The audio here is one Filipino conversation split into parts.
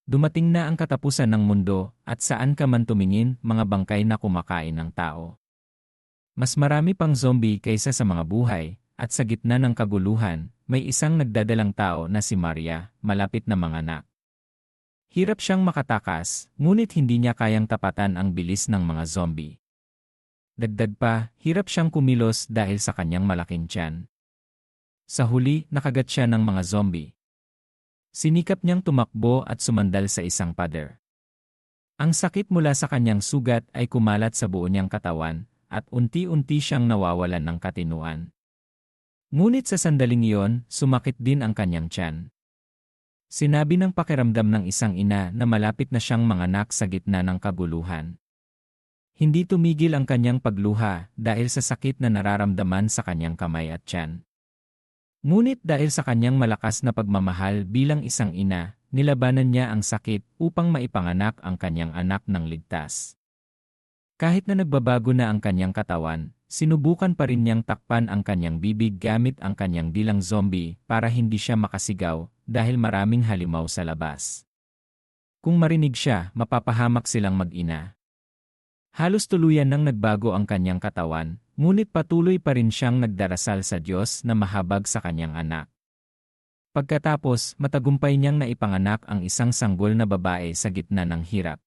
Dumating na ang katapusan ng mundo at saan ka man tumingin, mga bangkay na kumakain ng tao. Mas marami pang zombie kaysa sa mga buhay, at sa gitna ng kaguluhan, may isang nagdadalang tao na si Maria, malapit na manganak. Hirap siyang makatakas, ngunit hindi niya kayang tapatan ang bilis ng mga zombie. Dagdag pa, hirap siyang kumilos dahil sa kanyang malaking tiyan. Sa huli, nakagat siya ng mga zombie. Sinikap niyang tumakbo at sumandal sa isang pader. Ang sakit mula sa kanyang sugat ay kumalat sa buo niyang katawan, at unti-unti siyang nawawalan ng katinuan. Ngunit sa sandaling iyon, sumakit din ang kanyang tiyan. Sinabi ng pakiramdam ng isang ina na malapit na siyang manganak sa gitna ng kaguluhan. Hindi tumigil ang kanyang pagluha dahil sa sakit na nararamdaman sa kanyang kamay at tiyan. Ngunit dahil sa kanyang malakas na pagmamahal bilang isang ina, nilabanan niya ang sakit upang maipanganak ang kanyang anak ng ligtas. Kahit na nagbabago na ang kanyang katawan, sinubukan pa rin niyang takpan ang kanyang bibig gamit ang kanyang dilang zombie para hindi siya makasigaw dahil maraming halimaw sa labas. Kung marinig siya, mapapahamak silang mag-ina. Halos tuluyan nang nagbago ang kanyang katawan, ngunit patuloy pa rin siyang nagdarasal sa Diyos na mahabag sa kanyang anak. Pagkatapos, matagumpay niyang naipanganak ang isang sanggol na babae sa gitna ng hirap.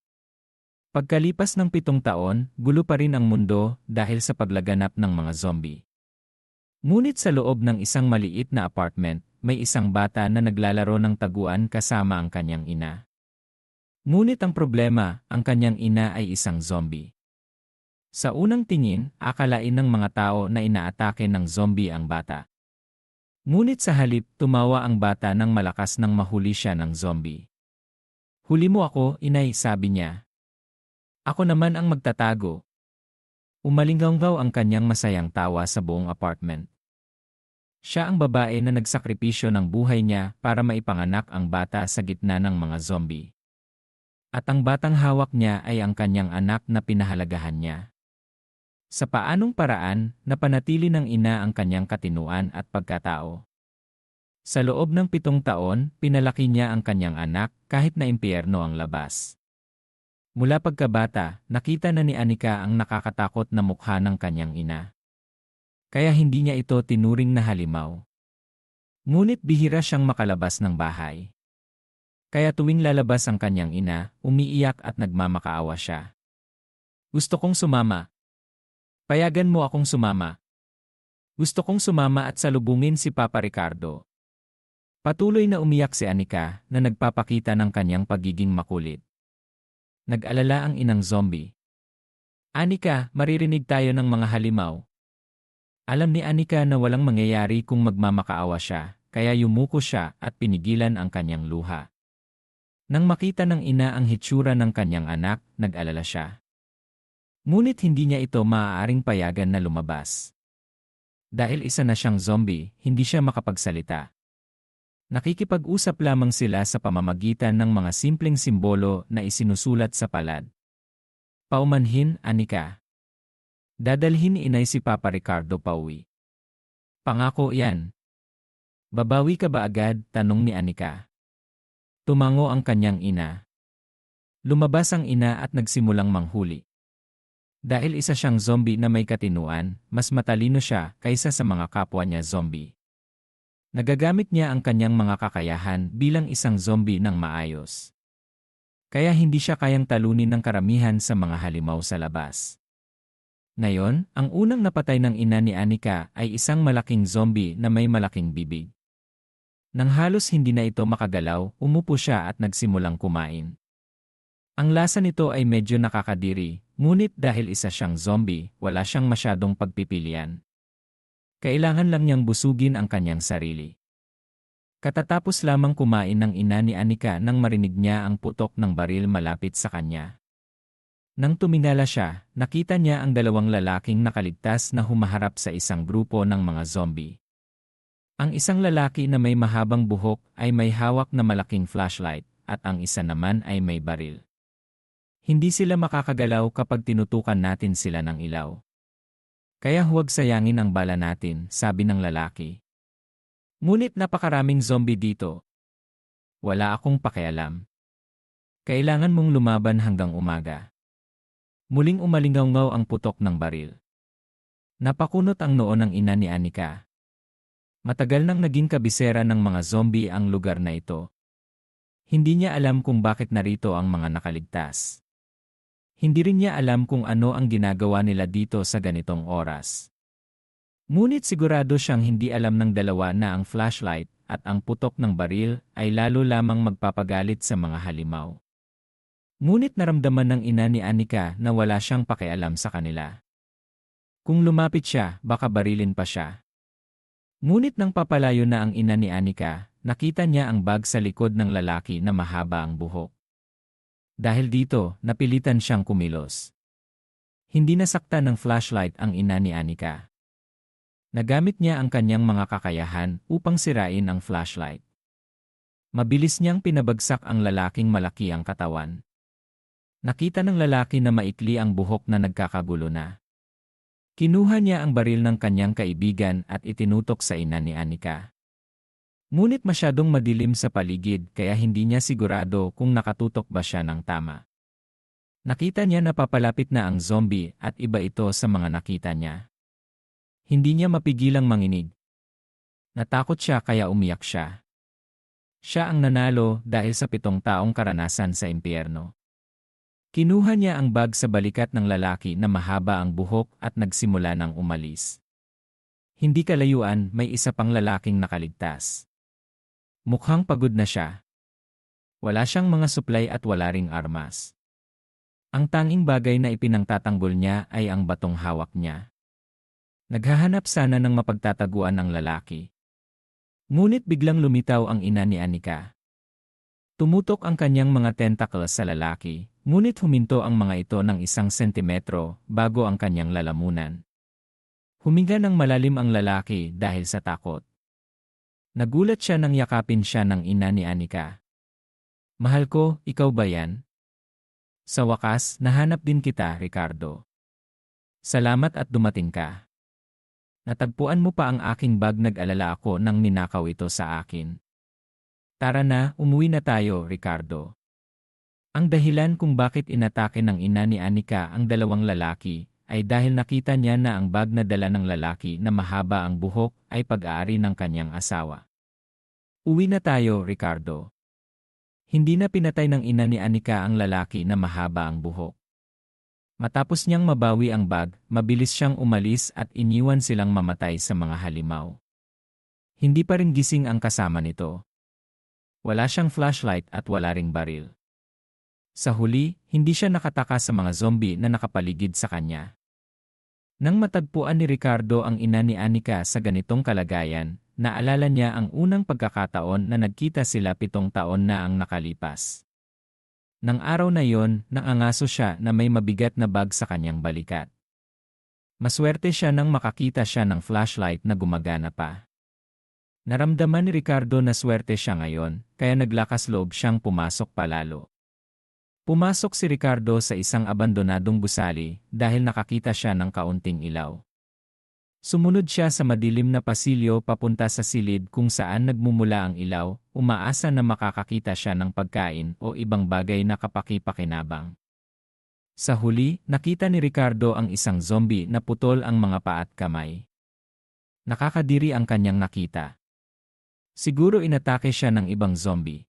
Pagkalipas ng 7 taon, gulo pa rin ang mundo dahil sa paglaganap ng mga zombie. Ngunit sa loob ng isang maliit na apartment, may isang bata na naglalaro ng taguan kasama ang kanyang ina. Ngunit ang problema, ang kanyang ina ay isang zombie. Sa unang tingin, akalain ng mga tao na inaatake ng zombie ang bata. Ngunit sa halip, tumawa ang bata nang malakas nang mahuli siya ng zombie. "Huli mo ako, inay," sabi niya. "Ako naman ang magtatago." Umalinggaw ang kanyang masayang tawa sa buong apartment. Siya ang babae na nagsakripisyo ng buhay niya para maipanganak ang bata sa gitna ng mga zombie. At ang batang hawak niya ay ang kanyang anak na pinahalagahan niya. Sa paanong paraan, napanatili ng ina ang kanyang katinuan at pagkatao. Sa loob ng 7 taon, pinalaki niya ang kanyang anak kahit na impyerno ang labas. Mula pagkabata, nakita na ni Anika ang nakakatakot na mukha ng kanyang ina. Kaya hindi niya ito tinuring na halimaw. Ngunit bihira siyang makalabas ng bahay. Kaya tuwing lalabas ang kanyang ina, umiiyak at nagmamakaawa siya. "Gusto kong sumama. Payagan mo akong sumama. Gusto kong sumama at salubungin si Papa Ricardo." Patuloy na umiyak si Anika na nagpapakita ng kanyang pagiging makulit. Nag-alala ang inang zombie. "Anika, maririnig tayo ng mga halimaw." Alam ni Anika na walang mangyayari kung magmamakaawa siya, kaya yumuko siya at pinigilan ang kanyang luha. Nang makita ng ina ang hitsura ng kanyang anak, nag-alala siya. Ngunit hindi niya ito maaaring payagan na lumabas. Dahil isa na siyang zombie, hindi siya makapagsalita. Nakikipag-usap lamang sila sa pamamagitan ng mga simpleng simbolo na isinusulat sa palad. "Paumanhin, Anika. Dadalhin ni inay si Papa Ricardo pauwi. Pangako yan." "Babawi ka ba agad?" tanong ni Anika. Tumango ang kanyang ina. Lumabas ang ina at nagsimulang manghuli. Dahil isa siyang zombie na may katinuan, mas matalino siya kaysa sa mga kapwa niya zombie. Nagagamit niya ang kanyang mga kakayahan bilang isang zombie ng maayos. Kaya hindi siya kayang talunin ng karamihan sa mga halimaw sa labas. Ngayon, ang unang napatay ng ina ni Anika ay isang malaking zombie na may malaking bibig. Nang halos hindi na ito makagalaw, umupo siya at nagsimulang kumain. Ang lasa nito ay medyo nakakadiri, ngunit dahil isa siyang zombie, wala siyang masyadong pagpipilian. Kailangan lang niyang busugin ang kanyang sarili. Katatapos lamang kumain ng ina ni Anika nang marinig niya ang putok ng baril malapit sa kanya. Nang tumingala siya, nakita niya ang 2 lalaking nakaligtas na humaharap sa isang grupo ng mga zombie. Ang isang lalaki na may mahabang buhok ay may hawak na malaking flashlight, at ang isa naman ay may baril. Hindi sila makakagalaw kapag tinutukan natin sila ng ilaw. Kaya huwag sayangin ang bala natin, sabi ng lalaki. Ngunit napakaraming zombie dito. Wala akong pakialam. Kailangan mong lumaban hanggang umaga. Muling umalingaw-ngaw ang putok ng baril. Napakunot ang noo ng ina ni Anika. Matagal nang naging kabisera ng mga zombie ang lugar na ito. Hindi niya alam kung bakit narito ang mga nakaligtas. Hindi rin niya alam kung ano ang ginagawa nila dito sa ganitong oras. Ngunit sigurado siyang hindi alam ng dalawa na ang flashlight at ang putok ng baril ay lalo lamang magpapagalit sa mga halimaw. Ngunit naramdaman ng ina ni Anika na wala siyang pakialam sa kanila. Kung lumapit siya, baka barilin pa siya. Ngunit nang papalayo na ang ina ni Anika, nakita niya ang bag sa likod ng lalaki na mahaba ang buhok. Dahil dito, napilitan siyang kumilos. Hindi nasaktan ng flashlight ang ina ni Anika. Nagamit niya ang kanyang mga kakayahan upang sirain ang flashlight. Mabilis niyang pinabagsak ang lalaking malaki ang katawan. Nakita ng lalaki na maikli ang buhok na nagkakagulo na. Kinuha niya ang baril ng kanyang kaibigan at itinutok sa ina ni Anika. Ngunit masyadong madilim sa paligid kaya hindi niya sigurado kung nakatutok ba siya ng tama. Nakita niya na papalapit na ang zombie at iba ito sa mga nakita niya. Hindi niya mapigilang manginig. Natakot siya kaya umiyak siya. Siya ang nanalo dahil sa 7 taong karanasan sa impyerno. Kinuha niya ang bag sa balikat ng lalaki na mahaba ang buhok at nagsimula ng umalis. Hindi kalayuan, may isa pang lalaking nakaligtas. Mukhang pagod na siya. Wala siyang mga suplay at wala ring armas. Ang tanging bagay na ipinangtatanggol niya ay ang batong hawak niya. Naghahanap sana ng mapagtataguan ang lalaki. Ngunit biglang lumitaw ang ina ni Anika. Tumutok ang kanyang mga tentacles sa lalaki, ngunit huminto ang mga ito ng 1 sentimetro bago ang kanyang lalamunan. Huminga ng malalim ang lalaki dahil sa takot. Nagulat siya nang yakapin siya ng ina ni Anika. Mahal ko, ikaw ba yan? Sa wakas, nahanap din kita, Ricardo. Salamat at dumating ka. Natagpuan mo pa ang aking bag, nag-alala ako nang ninakaw ito sa akin. Tara na, umuwi na tayo, Ricardo. Ang dahilan kung bakit inatake ng ina ni Anika ang dalawang lalaki ay dahil nakita niya na ang bag na dala ng lalaki na mahaba ang buhok ay pag-aari ng kanyang asawa. Uwi na tayo, Ricardo. Hindi na pinatay ng ina ni Anika ang lalaki na mahaba ang buhok. Matapos niyang mabawi ang bag, mabilis siyang umalis at iniwan silang mamatay sa mga halimaw. Hindi pa rin gising ang kasama nito. Wala siyang flashlight at wala ring baril. Sa huli, hindi siya nakataka sa mga zombie na nakapaligid sa kanya. Nang matagpuan ni Ricardo ang ina ni Anika sa ganitong kalagayan, naalala niya ang unang pagkakataon na nagkita sila 7 taon na ang nakalipas. Nang araw na yon, naangaso siya na may mabigat na bag sa kanyang balikat. Maswerte siya nang makakita siya ng flashlight na gumagana pa. Naramdaman ni Ricardo na swerte siya ngayon, kaya naglakas loob siyang pumasok palalo. Pumasok si Ricardo sa isang abandonadong gusali dahil nakakita siya ng kaunting ilaw. Sumunod siya sa madilim na pasilyo papunta sa silid kung saan nagmumula ang ilaw, umaasa na makakakita siya ng pagkain o ibang bagay na kapaki-pakinabang. Sa huli, nakita ni Ricardo ang isang zombie na putol ang mga paa at kamay. Nakakadiri ang kanyang nakita. Siguro inatake siya ng ibang zombie.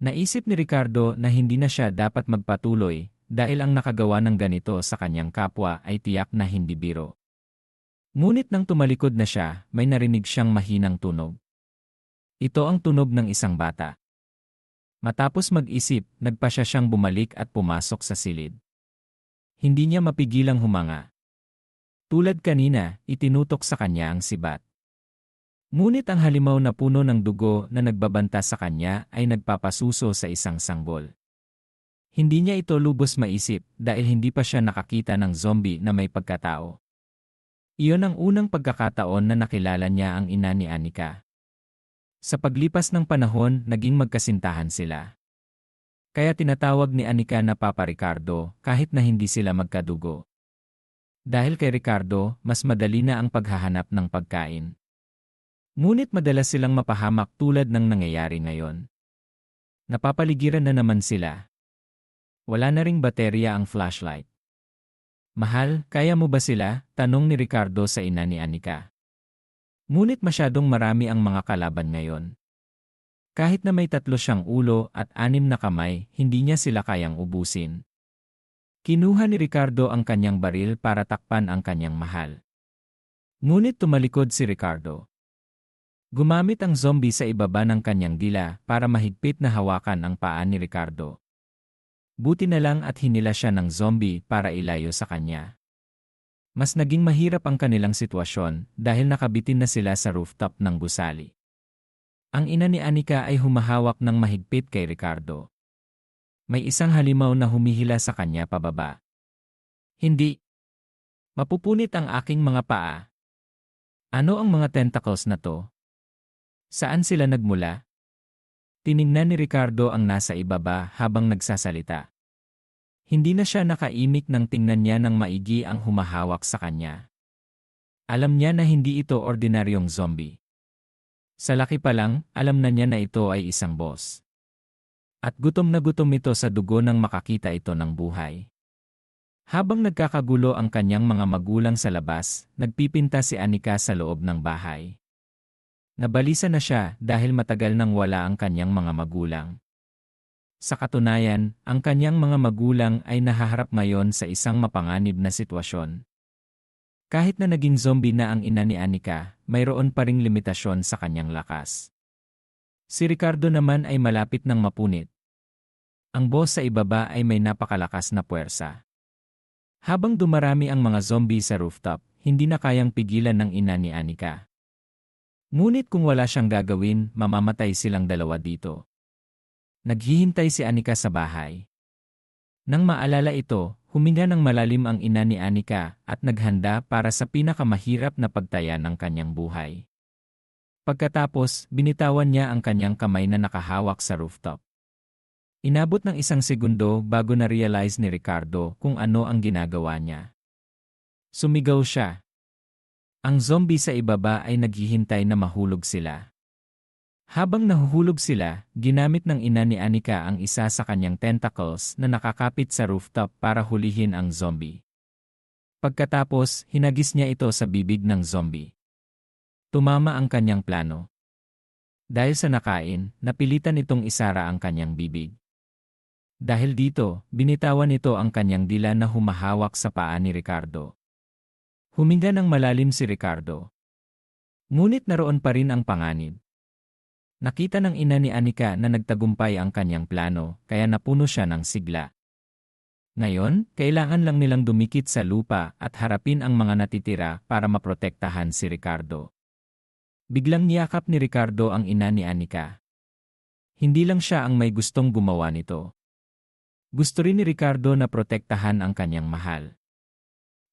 Naisip ni Ricardo na hindi na siya dapat magpatuloy dahil ang nakagawa ng ganito sa kanyang kapwa ay tiyak na hindi biro. Ngunit nang tumalikod na siya, may narinig siyang mahinang tunog. Ito ang tunog ng isang bata. Matapos mag-isip, nagpa siyang bumalik at pumasok sa silid. Hindi niya mapigilang humanga. Tulad kanina, itinutok sa kanya ang sibat. Ngunit ang halimaw na puno ng dugo na nagbabanta sa kanya ay nagpapasuso sa isang sanggol. Hindi niya ito lubos maisip dahil hindi pa siya nakakita ng zombie na may pagkatao. Iyon ang unang pagkakataon na nakilala niya ang ina ni Anika. Sa paglipas ng panahon, naging magkasintahan sila. Kaya tinatawag ni Anika na Papa Ricardo kahit na hindi sila magkadugo. Dahil kay Ricardo, mas madali na ang paghahanap ng pagkain. Ngunit madalas silang mapahamak tulad ng nangyayari ngayon. Napapaligiran na naman sila. Wala na ring baterya ang flashlight. Mahal, kaya mo ba sila? Tanong ni Ricardo sa ina ni Anika. Ngunit masyadong marami ang mga kalaban ngayon. Kahit na may 3 siyang ulo at 6 na kamay, hindi niya sila kayang ubusin. Kinuha ni Ricardo ang kanyang baril para takpan ang kanyang mahal. Ngunit tumalikod si Ricardo. Gumamit ang zombie sa ibaba ng kanyang dila para mahigpit na hawakan ang paa ni Ricardo. Buti na lang at hinila siya ng zombie para ilayo sa kanya. Mas naging mahirap ang kanilang sitwasyon dahil nakabitin na sila sa rooftop ng gusali. Ang ina ni Anika ay humahawak ng mahigpit kay Ricardo. May isang halimaw na humihila sa kanya pababa. Hindi. Mapupunit ang aking mga paa. Ano ang mga tentacles na to? Saan sila nagmula? Tiningnan ni Ricardo ang nasa ibaba habang nagsasalita. Hindi na siya nakaimik nang tingnan niya ng maigi ang humahawak sa kanya. Alam niya na hindi ito ordinaryong zombie. Sa laki pa lang, alam na niya na ito ay isang boss. At gutom na gutom ito sa dugo nang makakita ito ng buhay. Habang nagkakagulo ang kanyang mga magulang sa labas, nagpipinta si Anika sa loob ng bahay. Nabalisa na siya dahil matagal nang wala ang kanyang mga magulang. Sa katunayan, ang kanyang mga magulang ay nahaharap ngayon sa isang mapanganib na sitwasyon. Kahit na naging zombie na ang ina ni Anika, mayroon pa ring limitasyon sa kanyang lakas. Si Ricardo naman ay malapit ng mapunit. Ang boss sa ibaba ay may napakalakas na puwersa. Habang dumarami ang mga zombie sa rooftop, hindi na kayang pigilan ng ina ni Anika. Ngunit kung wala siyang gagawin, mamamatay silang dalawa dito. Naghihintay si Anika sa bahay. Nang maalala ito, huminga ng malalim ang ina ni Anika at naghanda para sa pinakamahirap na pagtaya ng kanyang buhay. Pagkatapos, binitawan niya ang kanyang kamay na nakahawak sa rooftop. Inabot ng 1 segundo bago na-realize ni Ricardo kung ano ang ginagawa niya. Sumigaw siya. Ang zombie sa ibaba ay naghihintay na mahulog sila. Habang nahuhulog sila, ginamit ng ina ni Anika ang isa sa kanyang tentacles na nakakapit sa rooftop para hulihin ang zombie. Pagkatapos, hinagis niya ito sa bibig ng zombie. Tumama ang kanyang plano. Dahil sa nakain, napilitan itong isara ang kanyang bibig. Dahil dito, binitawan nito ang kanyang dila na humahawak sa paa ni Ricardo. Huminga ng malalim si Ricardo. Ngunit naroon pa rin ang panganib. Nakita ng ina ni Anika na nagtagumpay ang kanyang plano, kaya napuno siya ng sigla. Ngayon, kailangan lang nilang dumikit sa lupa at harapin ang mga natitira para maprotektahan si Ricardo. Biglang niyakap ni Ricardo ang ina ni Anika. Hindi lang siya ang may gustong gumawa nito. Gusto rin ni Ricardo na protektahan ang kanyang mahal.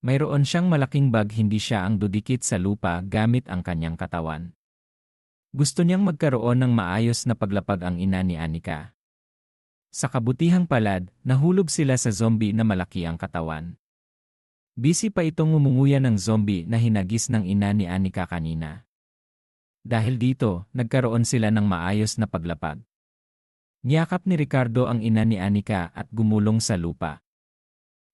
Mayroon siyang malaking bag, hindi siya ang dudikit sa lupa gamit ang kanyang katawan. Gusto niyang magkaroon ng maayos na paglapag ang ina ni Anika. Sa kabutihang palad, nahulog sila sa zombie na malaki ang katawan. Busy pa itong umunguya ng zombie na hinagis ng ina ni Anika kanina. Dahil dito, nagkaroon sila ng maayos na paglapag. Niyakap ni Ricardo ang ina ni Anika at gumulong sa lupa.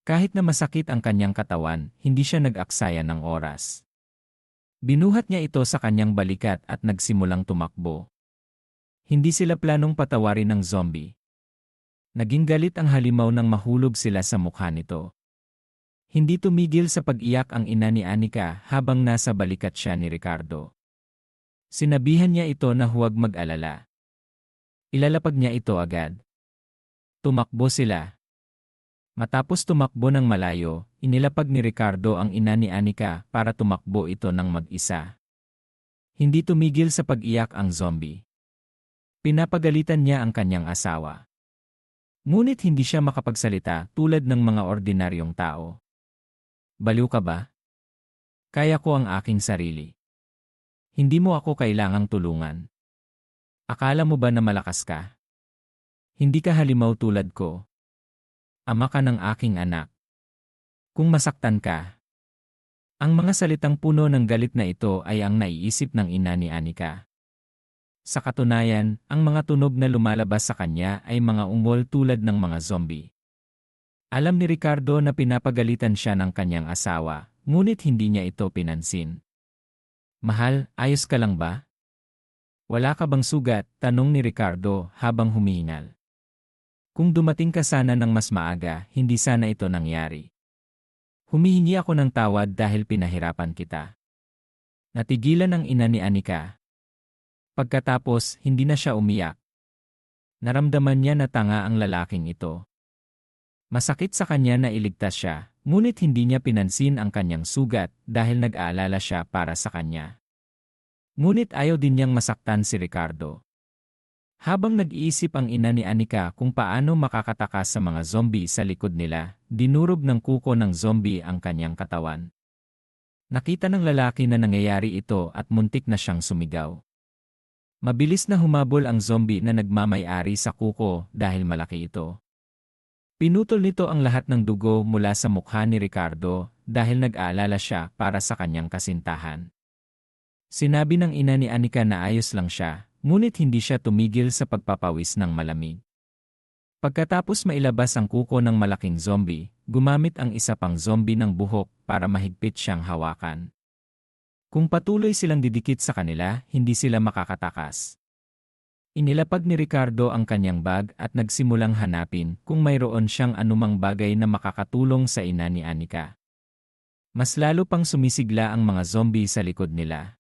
Kahit na masakit ang kanyang katawan, hindi siya nag-aksaya ng oras. Binuhat niya ito sa kanyang balikat at nagsimulang tumakbo. Hindi sila planong patawarin ng zombie. Naging galit ang halimaw nang mahulog sila sa mukha nito. Hindi tumigil sa pag-iyak ang ina ni Anika habang nasa balikat siya ni Ricardo. Sinabihan niya ito na huwag mag-alala. Ilalapag niya ito agad. Tumakbo sila. Matapos tumakbo ng malayo, inilapag ni Ricardo ang ina ni Anika para tumakbo ito ng mag-isa. Hindi tumigil sa pag-iyak ang zombie. Pinapagalitan niya ang kanyang asawa. Ngunit hindi siya makapagsalita tulad ng mga ordinaryong tao. Baliw ka ba? Kaya ko ang aking sarili. Hindi mo ako kailangang tulungan. Akala mo ba na malakas ka? Hindi ka halimaw tulad ko. Ama ka ng aking anak. Kung masaktan ka. Ang mga salitang puno ng galit na ito ay ang naiisip ng ina ni Anika. Sa katunayan, ang mga tunog na lumalabas sa kanya ay mga ungol tulad ng mga zombie. Alam ni Ricardo na pinapagalitan siya ng kanyang asawa, ngunit hindi niya ito pinansin. Mahal, ayos ka lang ba? Wala ka bang sugat? Tanong ni Ricardo habang humihingal. Kung dumating ka sana ng mas maaga, hindi sana ito nangyari. Humihingi ako ng tawad dahil pinahirapan kita. Natigilan ang ina ni Anika. Pagkatapos, hindi na siya umiyak. Naramdaman niya na tanga ang lalaking ito. Masakit sa kanya na iligtas siya, ngunit hindi niya pinansin ang kanyang sugat dahil nag-aalala siya para sa kanya. Ngunit ayaw din niyang masaktan si Ricardo. Habang nag-iisip ang ina ni Anika kung paano makakatakas sa mga zombie sa likod nila, dinurog ng kuko ng zombie ang kanyang katawan. Nakita ng lalaki na nangyayari ito at muntik na siyang sumigaw. Mabilis na humabol ang zombie na nagmamay-ari sa kuko dahil malaki ito. Pinutol nito ang lahat ng dugo mula sa mukha ni Ricardo dahil nag-aalala siya para sa kanyang kasintahan. Sinabi ng ina ni Anika na ayos lang siya, ngunit hindi siya tumigil sa pagpapawis ng malamig. Pagkatapos mailabas ang kuko ng malaking zombie, gumamit ang isa pang zombie ng buhok para mahigpit siyang hawakan. Kung patuloy silang didikit sa kanila, hindi sila makakatakas. Inilapag ni Ricardo ang kanyang bag at nagsimulang hanapin kung mayroon siyang anumang bagay na makakatulong sa ina ni Anika. Mas lalo pang sumisigla ang mga zombie sa likod nila.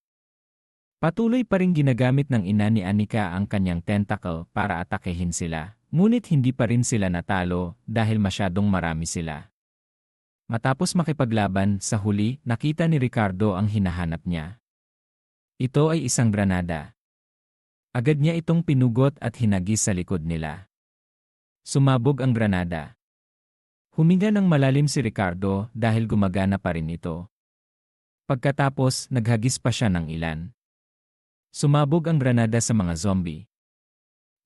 Patuloy pa ring ginagamit ng ina ni Anika ang kanyang tentacle para atakehin sila, ngunit hindi pa rin sila natalo dahil masyadong marami sila. Matapos makipaglaban, sa huli, nakita ni Ricardo ang hinahanap niya. Ito ay isang granada. Agad niya itong pinugot at hinagis sa likod nila. Sumabog ang granada. Huminga ng malalim si Ricardo dahil gumagana pa rin ito. Pagkatapos, naghagis pa siya ng ilan. Sumabog ang granada sa mga zombie.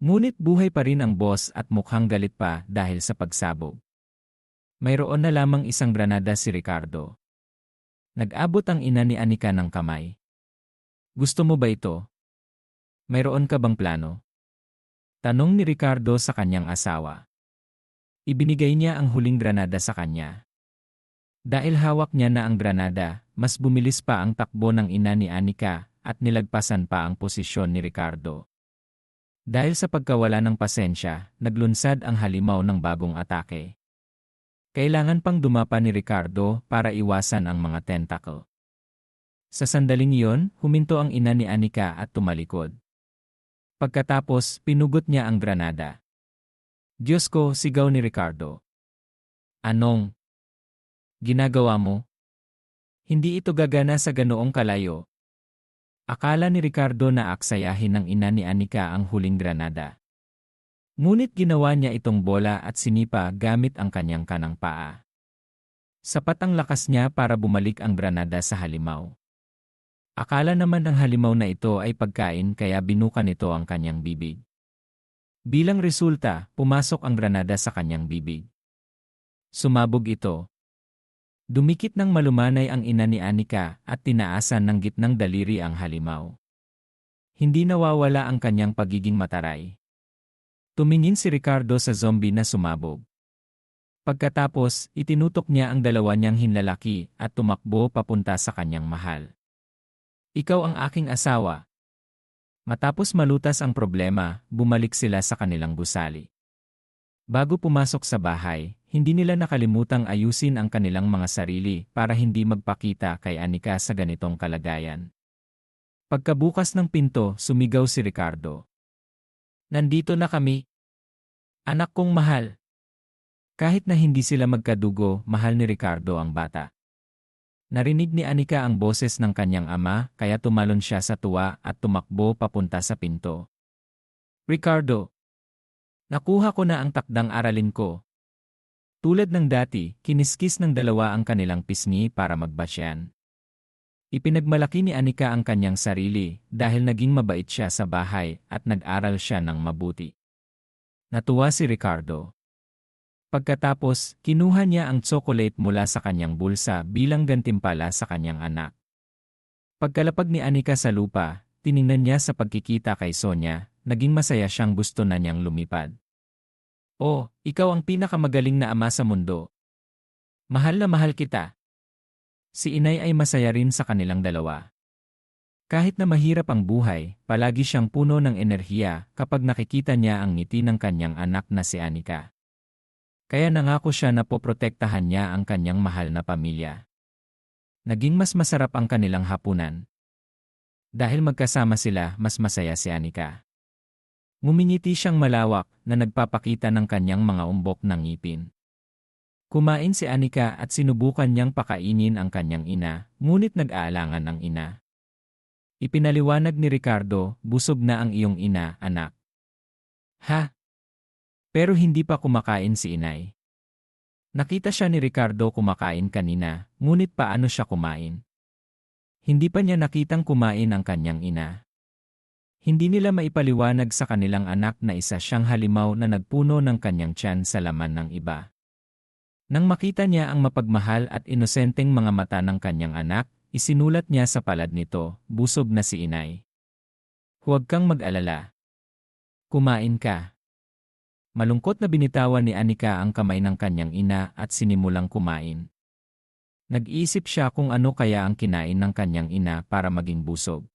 Ngunit buhay pa rin ang boss at mukhang galit pa dahil sa pagsabog. Mayroon na lamang isang granada si Ricardo. Nag-abot ang ina ni Anika ng kamay. Gusto mo ba ito? Mayroon ka bang plano? Tanong ni Ricardo sa kanyang asawa. Ibinigay niya ang huling granada sa kanya. Dahil hawak niya na ang granada, mas bumilis pa ang takbo ng ina ni Anika at nilagpasan pa ang posisyon ni Ricardo. Dahil sa pagkawala ng pasensya, naglunsad ang halimaw ng bagong atake. Kailangan pang dumapa ni Ricardo para iwasan ang mga tentacle. Sa sandaling iyon, huminto ang ina ni Anika at tumalikod. Pagkatapos, pinugot niya ang granada. Diyos ko, sigaw ni Ricardo. Anong ginagawa mo? Hindi ito gagana sa ganoong kalayo. Akala ni Ricardo na aksayahin ng ina ni Anika ang huling granada. Ngunit ginawa niya itong bola at sinipa gamit ang kanyang kanang paa. Sapat ang lakas niya para bumalik ang granada sa halimaw. Akala naman ng halimaw na ito ay pagkain kaya binuka nito ang kanyang bibig. Bilang resulta, pumasok ang granada sa kanyang bibig. Sumabog ito. Dumikit ng malumanay ang ina ni Anika at tinaasan ng gitnang daliri ang halimaw. Hindi nawawala ang kanyang pagiging mataray. Tumingin si Ricardo sa zombie na sumabog. Pagkatapos, itinutok niya ang dalawa niyang hinlalaki at tumakbo papunta sa kanyang mahal. Ikaw ang aking asawa. Matapos malutas ang problema, bumalik sila sa kanilang gusali. Bago pumasok sa bahay, hindi nila nakalimutang ayusin ang kanilang mga sarili para hindi magpakita kay Anika sa ganitong kalagayan. Pagkabukas ng pinto, sumigaw si Ricardo. Nandito na kami. Anak kong mahal. Kahit na hindi sila magkadugo, mahal ni Ricardo ang bata. Narinig ni Anika ang boses ng kanyang ama kaya tumalon siya sa tuwa at tumakbo papunta sa pinto. Ricardo, nakuha ko na ang takdang aralin ko. Tulad ng dati, kiniskis ng dalawa ang kanilang pisngi para magbasyan. Ipinagmalaki ni Anika ang kanyang sarili dahil naging mabait siya sa bahay at nag-aral siya ng mabuti. Natuwa si Ricardo. Pagkatapos, kinuha niya ang tsokolate mula sa kanyang bulsa bilang gantimpala sa kanyang anak. Pagkalapag ni Anika sa lupa, tiningnan niya sa pagkikita kay Sonia, naging masaya siyang gusto na niyang lumipad. Oh, ikaw ang pinakamagaling na ama sa mundo. Mahal na mahal kita. Si inay ay masaya rin sa kanilang dalawa. Kahit na mahirap ang buhay, palagi siyang puno ng enerhiya kapag nakikita niya ang ngiti ng kanyang anak na si Anika. Kaya nangako siya na poprotektahan niya ang kanyang mahal na pamilya. Naging mas masarap ang kanilang hapunan. Dahil magkasama sila, mas masaya si Anika. Ngumingiti siyang malawak na nagpapakita ng kanyang mga umbok ng ngipin. Kumain si Anika at sinubukan niyang pakainin ang kanyang ina, ngunit nag-aalangan ang ina. Ipinaliwanag ni Ricardo, busog na ang iyong ina, anak. Ha? Pero hindi pa kumakain si inay. Nakita siya ni Ricardo kumakain kanina, ngunit paano siya kumain? Hindi pa niya nakitang kumain ang kanyang ina. Hindi nila maipaliwanag sa kanilang anak na isa siyang halimaw na nagpuno ng kanyang tiyan sa laman ng iba. Nang makita niya ang mapagmahal at inosenteng mga mata ng kanyang anak, isinulat niya sa palad nito, busog na si inay. Huwag kang mag-alala. Kumain ka. Malungkot na binitawan ni Anika ang kamay ng kanyang ina at sinimulang kumain. Nag-iisip siya kung ano kaya ang kinain ng kanyang ina para maging busog.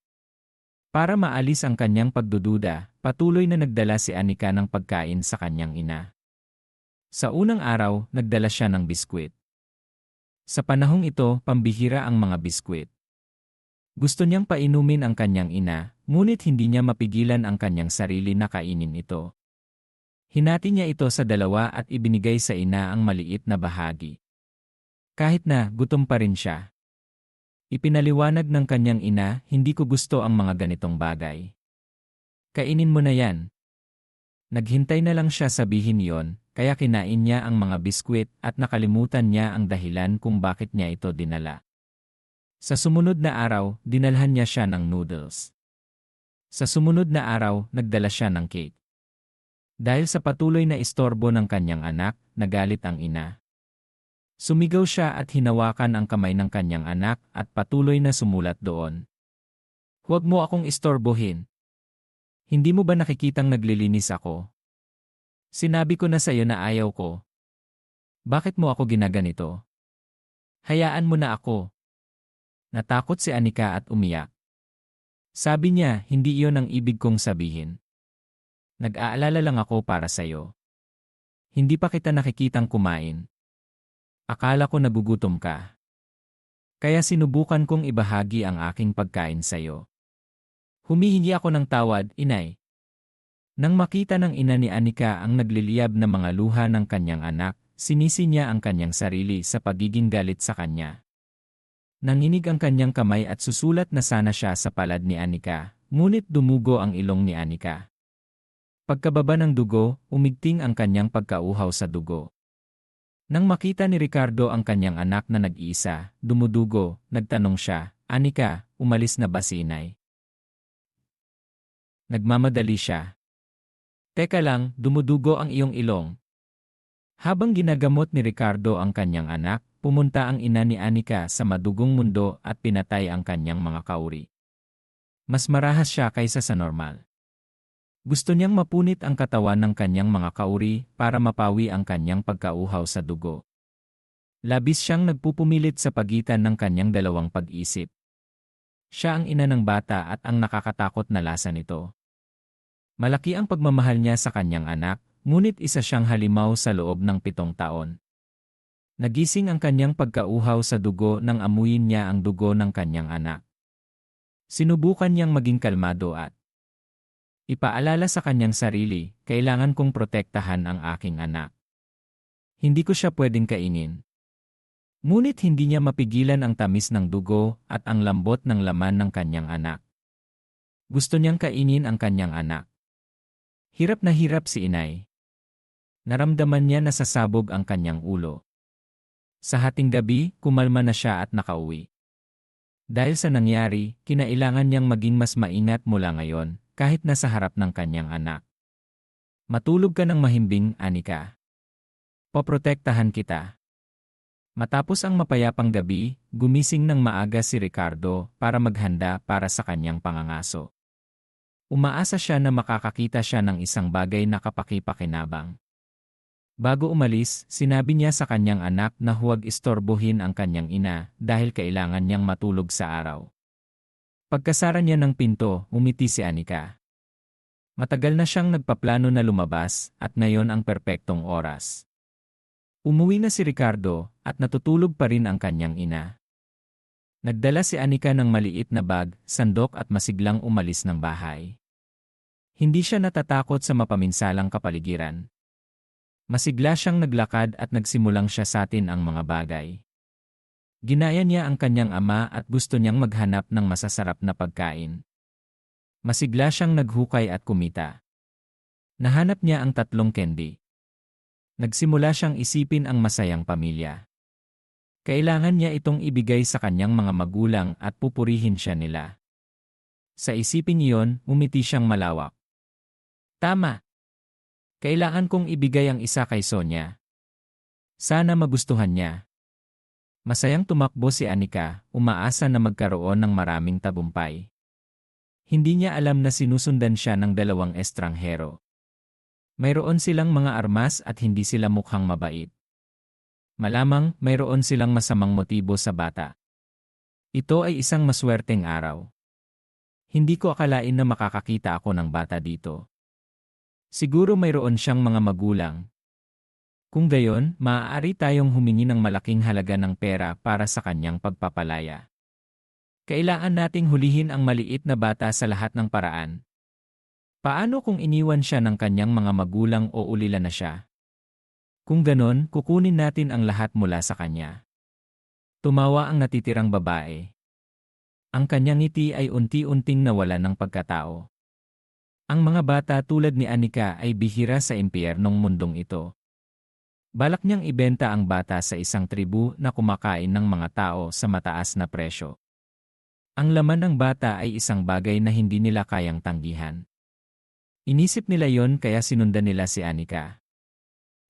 Para maalis ang kanyang pagdududa, patuloy na nagdala si Anika ng pagkain sa kanyang ina. Sa unang araw, nagdala siya ng biskwit. Sa panahong ito, pambihira ang mga biskwit. Gusto niyang painumin ang kanyang ina, ngunit hindi niya mapigilan ang kanyang sarili na kainin ito. Hinati niya ito sa dalawa at ibinigay sa ina ang maliit na bahagi. Kahit na gutom pa rin siya. Ipinaliwanag ng kanyang ina, hindi ko gusto ang mga ganitong bagay. Kainin mo na yan. Naghintay na lang siya sabihin yon, kaya kinain niya ang mga biskwit at nakalimutan niya ang dahilan kung bakit niya ito dinala. Sa sumunod na araw, dinalhan niya siya ng noodles. Sa sumunod na araw, nagdala siya ng cake. Dahil sa patuloy na istorbo ng kanyang anak, nagalit ang ina. Sumigaw siya at hinawakan ang kamay ng kanyang anak at patuloy na sumulat doon. Huwag mo akong istorbohin. Hindi mo ba nakikitang naglilinis ako? Sinabi ko na sa iyo na ayaw ko. Bakit mo ako ginaganito? Hayaan mo na ako. Natakot si Anika at umiyak. Sabi niya, hindi iyon ang ibig kong sabihin. Nag-aalala lang ako para sa iyo. Hindi pa kita nakikitang kumain. Akala ko nagugutom ka. Kaya sinubukan kong ibahagi ang aking pagkain sa iyo. Humihingi ako ng tawad, inay. Nang makita ng ina ni Anika ang nagliliyab na mga luha ng kanyang anak, sinisi niya ang kanyang sarili sa pagiging galit sa kanya. Nanginig ang kanyang kamay at susulat na sana siya sa palad ni Anika, ngunit dumugo ang ilong ni Anika. Pagkababa ng dugo, umigting ang kanyang pagkauhaw sa dugo. Nang makita ni Ricardo ang kanyang anak na nag-iisa, dumudugo, nagtanong siya, Anika, umalis na ba si inay? Nagmamadali siya. Teka lang, dumudugo ang iyong ilong. Habang ginagamot ni Ricardo ang kanyang anak, pumunta ang ina ni Anika sa madugong mundo at pinatay ang kanyang mga kauri. Mas marahas siya kaysa sa normal. Gusto niyang mapunit ang katawan ng kanyang mga kauri para mapawi ang kanyang pagkauhaw sa dugo. Labis siyang nagpupumilit sa pagitan ng kanyang dalawang pag-isip. Siya ang ina ng bata at ang nakakatakot na lasa nito. Malaki ang pagmamahal niya sa kanyang anak, ngunit isa siyang halimaw sa loob ng 7 taon. Nagising ang kanyang pagkauhaw sa dugo nang amuyin niya ang dugo ng kanyang anak. Sinubukan niyang maging kalmado at ipaalala sa kanyang sarili, kailangan kong protektahan ang aking anak. Hindi ko siya pwedeng kainin. Ngunit hindi niya mapigilan ang tamis ng dugo at ang lambot ng laman ng kanyang anak. Gusto niyang kainin ang kanyang anak. Hirap na hirap si inay. Naramdaman niya na sasabog ang kanyang ulo. Sa hating gabi, kumalma na siya at nakauwi. Dahil sa nangyari, kinailangan niyang maging mas maingat mula ngayon, kahit nasa harap ng kanyang anak. Matulog ka ng mahimbing, Anika. Poprotektahan kita. Matapos ang mapayapang gabi, gumising ng maaga si Ricardo para maghanda para sa kanyang pangangaso. Umaasa siya na makakakita siya ng isang bagay na kapaki-pakinabang. Bago umalis, sinabi niya sa kanyang anak na huwag istorbohin ang kanyang ina dahil kailangan niyang matulog sa araw. Pagkasara niya ng pinto, umiti si Anika. Matagal na siyang nagpaplano na lumabas at ngayon ang perpektong oras. Umuwi na si Ricardo at natutulog pa rin ang kanyang ina. Nagdala si Anika ng maliit na bag, sandok at masiglang umalis ng bahay. Hindi siya natatakot sa mapaminsalang kapaligiran. Masigla siyang naglakad at nagsimulang siya sa atin ang mga bagay. Ginaya niya ang kanyang ama at gusto niyang maghanap ng masasarap na pagkain. Masigla siyang naghukay at kumita. Nahanap niya ang 3 candy. Nagsimula siyang isipin ang masayang pamilya. Kailangan niya itong ibigay sa kanyang mga magulang at pupurihin siya nila. Sa isipin iyon, umiti siyang malawak. Tama. Kailangan kong ibigay ang isa kay Sonia. Sana magustuhan niya. Masayang tumakbo si Anika, umaasa na magkaroon ng maraming tagumpay. Hindi niya alam na sinusundan siya ng 2 estranghero. Mayroon silang mga armas at hindi sila mukhang mabait. Malamang mayroon silang masamang motibo sa bata. Ito ay isang maswerteng araw. Hindi ko akalain na makakakita ako ng bata dito. Siguro mayroon siyang mga magulang. Kung gayon, maaari tayong humingi ng malaking halaga ng pera para sa kanyang pagpapalaya. Kailangan nating hulihin ang maliit na bata sa lahat ng paraan. Paano kung iniwan siya ng kanyang mga magulang o ulila na siya? Kung ganon, kukunin natin ang lahat mula sa kanya. Tumawa ang natitirang babae. Ang kanyang ngiti ay unti-unting nawala ng pagkatao. Ang mga bata tulad ni Anika ay bihira sa impyernong mundong ito. Balak niyang ibenta ang bata sa isang tribu na kumakain ng mga tao sa mataas na presyo. Ang laman ng bata ay isang bagay na hindi nila kayang tanggihan. Inisip nila yon kaya sinundan nila si Anika.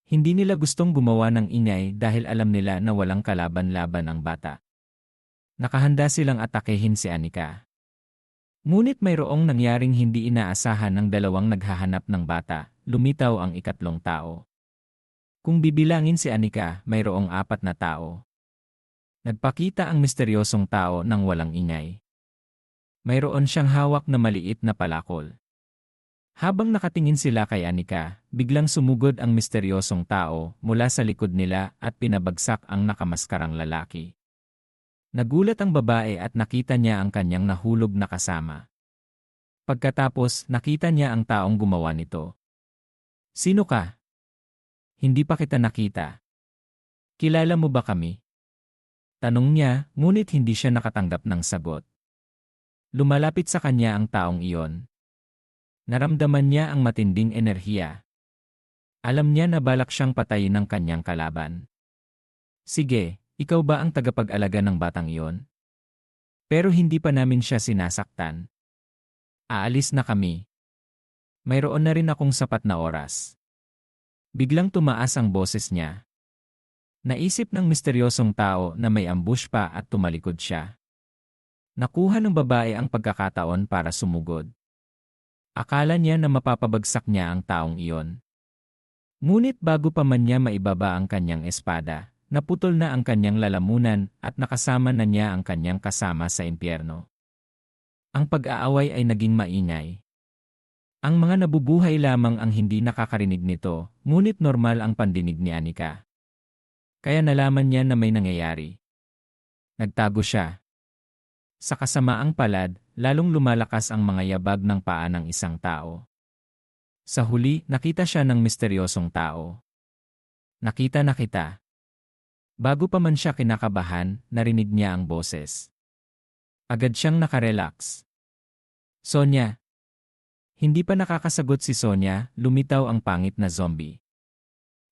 Hindi nila gustong gumawa ng ingay dahil alam nila na walang kalaban-laban ang bata. Nakahanda silang atakehin si Anika. Ngunit mayroong nangyaring hindi inaasahan ng 2 naghahanap ng bata, lumitaw ang 3 tao. Kung bibilangin si Anika, mayroong 4 na tao. Nagpakita ang misteryosong tao nang walang ingay. Mayroon siyang hawak na maliit na palakol. Habang nakatingin sila kay Anika, biglang sumugod ang misteryosong tao mula sa likod nila at pinabagsak ang nakamaskarang lalaki. Nagulat ang babae at nakita niya ang kanyang nahulog na kasama. Pagkatapos, nakita niya ang taong gumawa nito. Sino ka? Hindi pa kita nakita. Kilala mo ba kami? Tanong niya, ngunit hindi siya nakatanggap ng sagot. Lumalapit sa kanya ang taong iyon. Naramdaman niya ang matinding enerhiya. Alam niya na balak siyang patayin ng kanyang kalaban. Sige, ikaw ba ang tagapag-alaga ng batang iyon? Pero hindi pa namin siya sinasaktan. Aalis na kami. Mayroon na rin akong sapat na oras. Biglang tumaas ang boses niya. Naisip ng misteryosong tao na may ambush pa at tumalikod siya. Nakuha ng babae ang pagkakataon para sumugod. Akala niya na mapapabagsak niya ang taong iyon. Ngunit bago pa man niya maibaba ang kanyang espada, naputol na ang kanyang lalamunan at nakasama na niya ang kanyang kasama sa impyerno. Ang pag-aaway ay naging maingay. Ang mga nabubuhay lamang ang hindi nakakarinig nito, ngunit normal ang pandinig ni Anika. Kaya nalaman niya na may nangyayari. Nagtago siya. Sa kasamaang palad, lalong lumalakas ang mga yabag ng paa ng isang tao. Sa huli, nakita siya ng misteryosong tao. Nakita na kita. Bago pa man siya kinakabahan, narinig niya ang boses. Agad siyang nakarelax. Sonia. Hindi pa nakakasagot si Sonia, lumitaw ang pangit na zombie.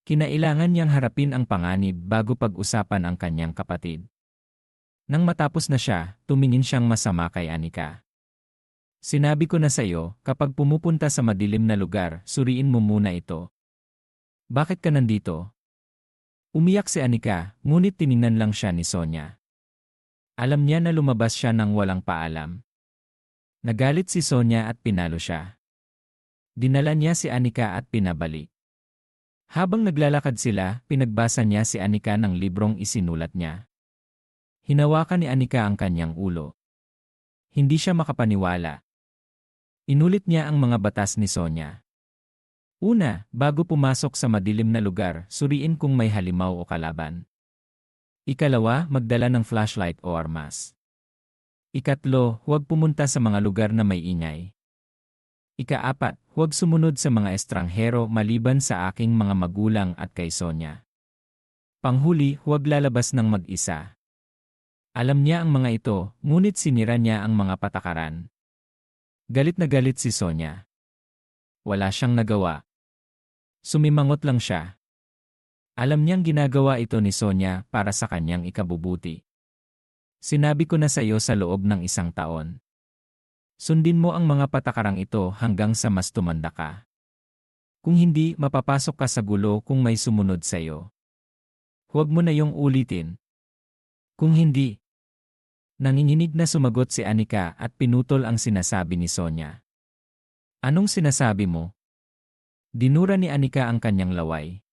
Kinailangan niyang harapin ang panganib bago pag-usapan ang kanyang kapatid. Nang matapos na siya, tumingin siyang masama kay Anika. Sinabi ko na sa iyo, kapag pumupunta sa madilim na lugar, suriin mo muna ito. Bakit ka nandito? Umiyak si Anika, ngunit tiningnan lang siya ni Sonia. Alam niya na lumabas siya nang walang paalam. Nagalit si Sonia at pinalo siya. Dinala niya si Anika at pinabalik. Habang naglalakad sila, pinagbasa niya si Anika ng librong isinulat niya. Hinawakan ni Anika ang kanyang ulo. Hindi siya makapaniwala. Inulit niya ang mga batas ni Sonia. Una, bago pumasok sa madilim na lugar, suriin kung may halimaw o kalaban. Ikalawa, magdala ng flashlight o armas. Ikatlo, huwag pumunta sa mga lugar na may ingay. Ikaapat, huwag sumunod sa mga estranghero maliban sa aking mga magulang at kay Sonia. Panghuli, huwag lalabas ng mag-isa. Alam niya ang mga ito, ngunit sinira niya ang mga patakaran. Galit na galit si Sonia. Wala siyang nagawa. Sumimangot lang siya. Alam niyang ginagawa ito ni Sonia para sa kanyang ikabubuti. Sinabi ko na sa iyo sa loob ng 1 taon. Sundin mo ang mga patakarang ito hanggang sa mas tumanda ka. Kung hindi, mapapasok ka sa gulo kung may sumunod sa iyo. Huwag mo na yung ulitin. Kung hindi. Nanginginig na sumagot si Anika at pinutol ang sinasabi ni Sonia. Anong sinasabi mo? Dinura ni Anika ang kanyang laway.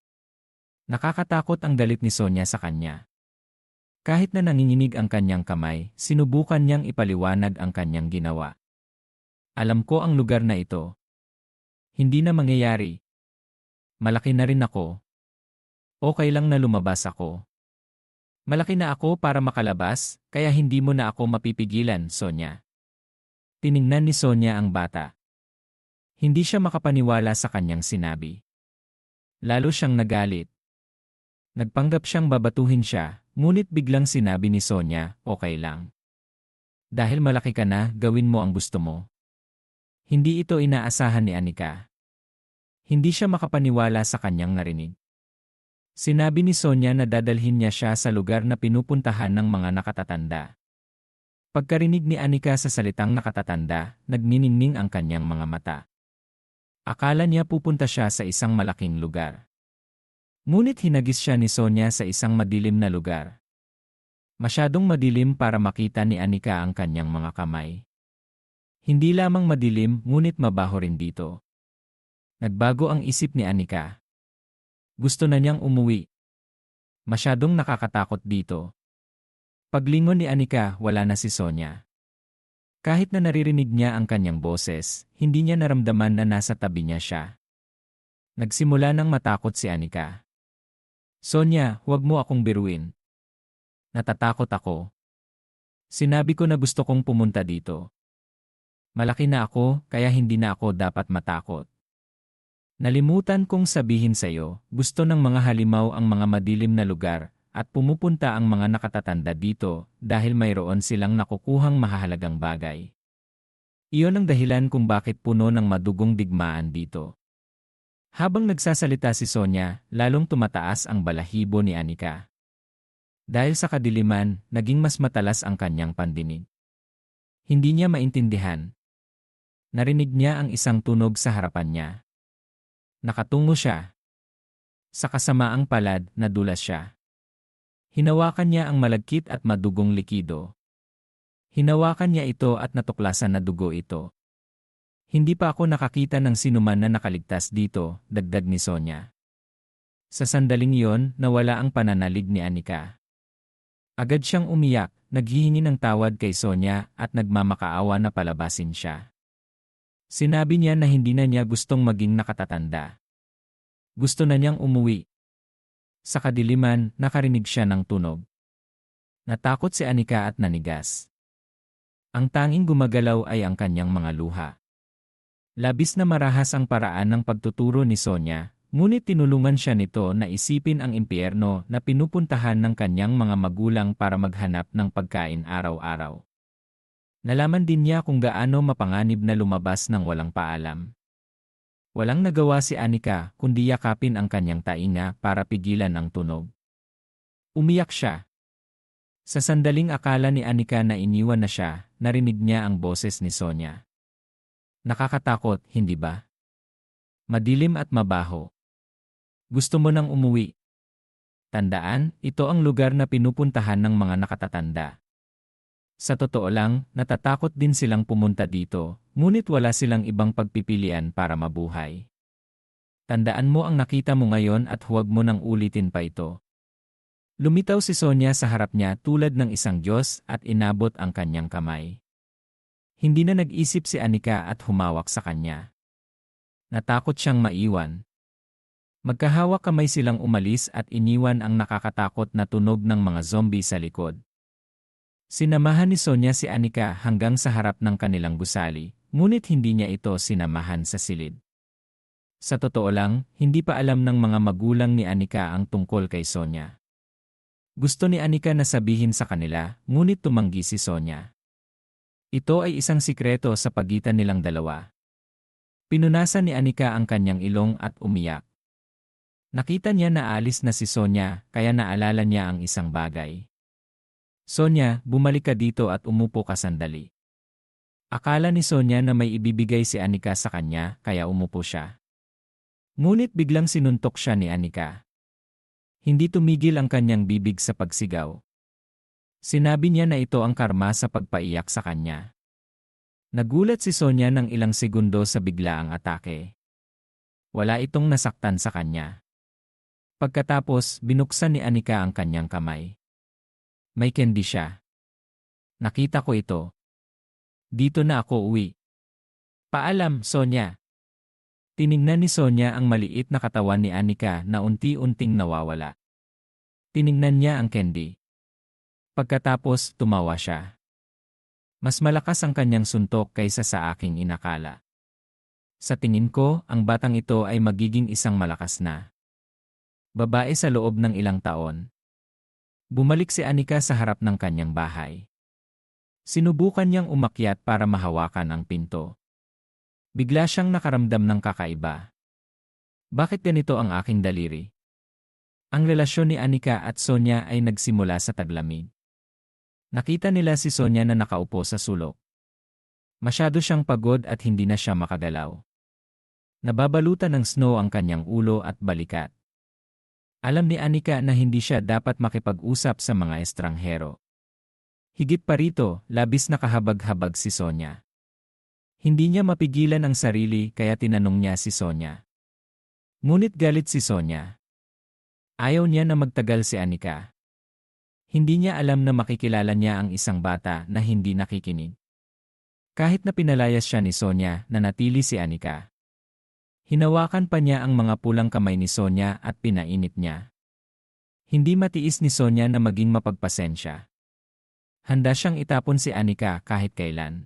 Nakakatakot ang galit ni Sonia sa kanya. Kahit na nanginginig ang kanyang kamay, sinubukan niyang ipaliwanag ang kanyang ginawa. Alam ko ang lugar na ito. Hindi na mangyayari. Malaki na rin ako. Okay lang na lumabas ako. Malaki na ako para makalabas, kaya hindi mo na ako mapipigilan, Sonia. Tiningnan ni Sonia ang bata. Hindi siya makapaniwala sa kanyang sinabi. Lalo siyang nagalit. Nagpanggap siyang babatuhin siya, ngunit biglang sinabi ni Sonia, okay lang. Dahil malaki ka na, gawin mo ang gusto mo. Hindi ito inaasahan ni Anika. Hindi siya makapaniwala sa kanyang narinig. Sinabi ni Sonia na dadalhin niya siya sa lugar na pinupuntahan ng mga nakatatanda. Pagkarinig ni Anika sa salitang nakatatanda, nagniningning ang kanyang mga mata. Akala niya pupunta siya sa isang malaking lugar. Ngunit hinagis siya ni Sonia sa isang madilim na lugar. Masyadong madilim para makita ni Anika ang kanyang mga kamay. Hindi lamang madilim, ngunit mabaho rin dito. Nagbago ang isip ni Anika. Gusto na niyang umuwi. Masyadong nakakatakot dito. Paglingon ni Anika, wala na si Sonia. Kahit na naririnig niya ang kanyang boses, hindi niya naramdaman na nasa tabi niya siya. Nagsimula nang matakot si Anika. Sonia, huwag mo akong biruin. Natatakot ako. Sinabi ko na gusto kong pumunta dito. Malaki na ako, kaya hindi na ako dapat matakot. Nalimutan kong sabihin sa iyo, gusto ng mga halimaw ang mga madilim na lugar at pumupunta ang mga nakatatanda dito dahil mayroon silang nakukuhang mahahalagang bagay. Iyon ang dahilan kung bakit puno ng madugong digmaan dito. Habang nagsasalita si Sonia, lalong tumataas ang balahibo ni Anika. Dahil sa kadiliman, naging mas matalas ang kanyang pandinig. Hindi niya maintindihan. Narinig niya ang isang tunog sa harapan niya. Nakatungo siya. Sa kasamaang palad, nadulas siya. Hinawakan niya ang malagkit at madugong likido. Hinawakan niya ito at natuklasan na dugo ito. Hindi pa ako nakakita ng sinuman na nakaligtas dito, dagdag ni Sonia. Sa sandaling iyon, nawala ang pananalig ni Anika. Agad siyang umiyak, naghihingi ng tawad kay Sonia at nagmamakaawa na palabasin siya. Sinabi niya na hindi na niya gustong maging nakatatanda. Gusto na niyang umuwi. Sa kadiliman, nakarinig siya ng tunog. Natakot si Anika at nanigas. Ang tanging gumagalaw ay ang kanyang mga luha. Labis na marahas ang paraan ng pagtuturo ni Sonia, ngunit tinulungan siya nito na isipin ang impyerno na pinupuntahan ng kanyang mga magulang para maghanap ng pagkain araw-araw. Nalaman din niya kung gaano mapanganib na lumabas ng walang paalam. Walang nagawa si Anika kundi yakapin ang kanyang tainga para pigilan ang tunog. Umiyak siya. Sa sandaling akala ni Anika na iniwan na siya, narinig niya ang boses ni Sonia. Nakakatakot, hindi ba? Madilim at mabaho. Gusto mo nang umuwi. Tandaan, ito ang lugar na pinupuntahan ng mga nakatatanda. Sa totoo lang, natatakot din silang pumunta dito, ngunit wala silang ibang pagpipilian para mabuhay. Tandaan mo ang nakita mo ngayon at huwag mo nang ulitin pa ito. Lumitaw si Sonia sa harap niya tulad ng isang Diyos at inabot ang kanyang kamay. Hindi na nag-isip si Anika at humawak sa kanya. Natakot siyang maiwan. Magkahawak kamay silang umalis at iniwan ang nakakatakot na tunog ng mga zombie sa likod. Sinamahan ni Sonia si Anika hanggang sa harap ng kanilang gusali, ngunit hindi niya ito sinamahan sa silid. Sa totoo lang, hindi pa alam ng mga magulang ni Anika ang tungkol kay Sonia. Gusto ni Anika na sabihin sa kanila, ngunit tumanggi si Sonia. Ito ay isang sikreto sa pagitan nilang dalawa. Pinunasan ni Anika ang kanyang ilong at umiyak. Nakita niya na alis na si Sonia, kaya naalala niya ang isang bagay. Sonia, bumalik ka dito at umupo ka sandali. Akala ni Sonia na may ibibigay si Anika sa kanya, kaya umupo siya. Ngunit biglang sinuntok siya ni Anika. Hindi tumigil ang kanyang bibig sa pagsigaw. Sinabi niya na ito ang karma sa pagpaiyak sa kanya. Nagulat si Sonia ng ilang segundo sa biglaang atake. Wala itong nasaktan sa kanya. Pagkatapos, binuksan ni Anika ang kanyang kamay. May candy siya. Nakita ko ito. Dito na ako uwi. Paalam, Sonia. Tiningnan ni Sonia ang maliit na katawan ni Anika na unti-unting nawawala. Tiningnan niya ang candy. Pagkatapos, tumawa siya. Mas malakas ang kanyang suntok kaysa sa aking inakala. Sa tingin ko, ang batang ito ay magiging isang malakas na babae sa loob ng ilang taon. Bumalik si Anika sa harap ng kanyang bahay. Sinubukan niyang umakyat para mahawakan ang pinto. Bigla siyang nakaramdam ng kakaiba. Bakit ganito ang aking daliri? Ang relasyon ni Anika at Sonia ay nagsimula sa taglamig. Nakita nila si Sonia na nakaupo sa sulok. Masyado siyang pagod at hindi na siya makagalaw. Nababalutan ng snow ang kanyang ulo at balikat. Alam ni Anika na hindi siya dapat makipag-usap sa mga estranghero. Higit pa rito, labis na kahabag-habag si Sonia. Hindi niya mapigilan ang sarili kaya tinanong niya si Sonia. Ngunit galit si Sonia. Ayaw niya na magtagal si Anika. Hindi niya alam na makikilala niya ang isang bata na hindi nakikinig. Kahit na pinalayas siya ni Sonia, nanatili si Anika. Hinawakan pa niya ang mga pulang kamay ni Sonia at pinainit niya. Hindi matiis ni Sonia na maging mapagpasensya. Handa siyang itapon si Anika kahit kailan.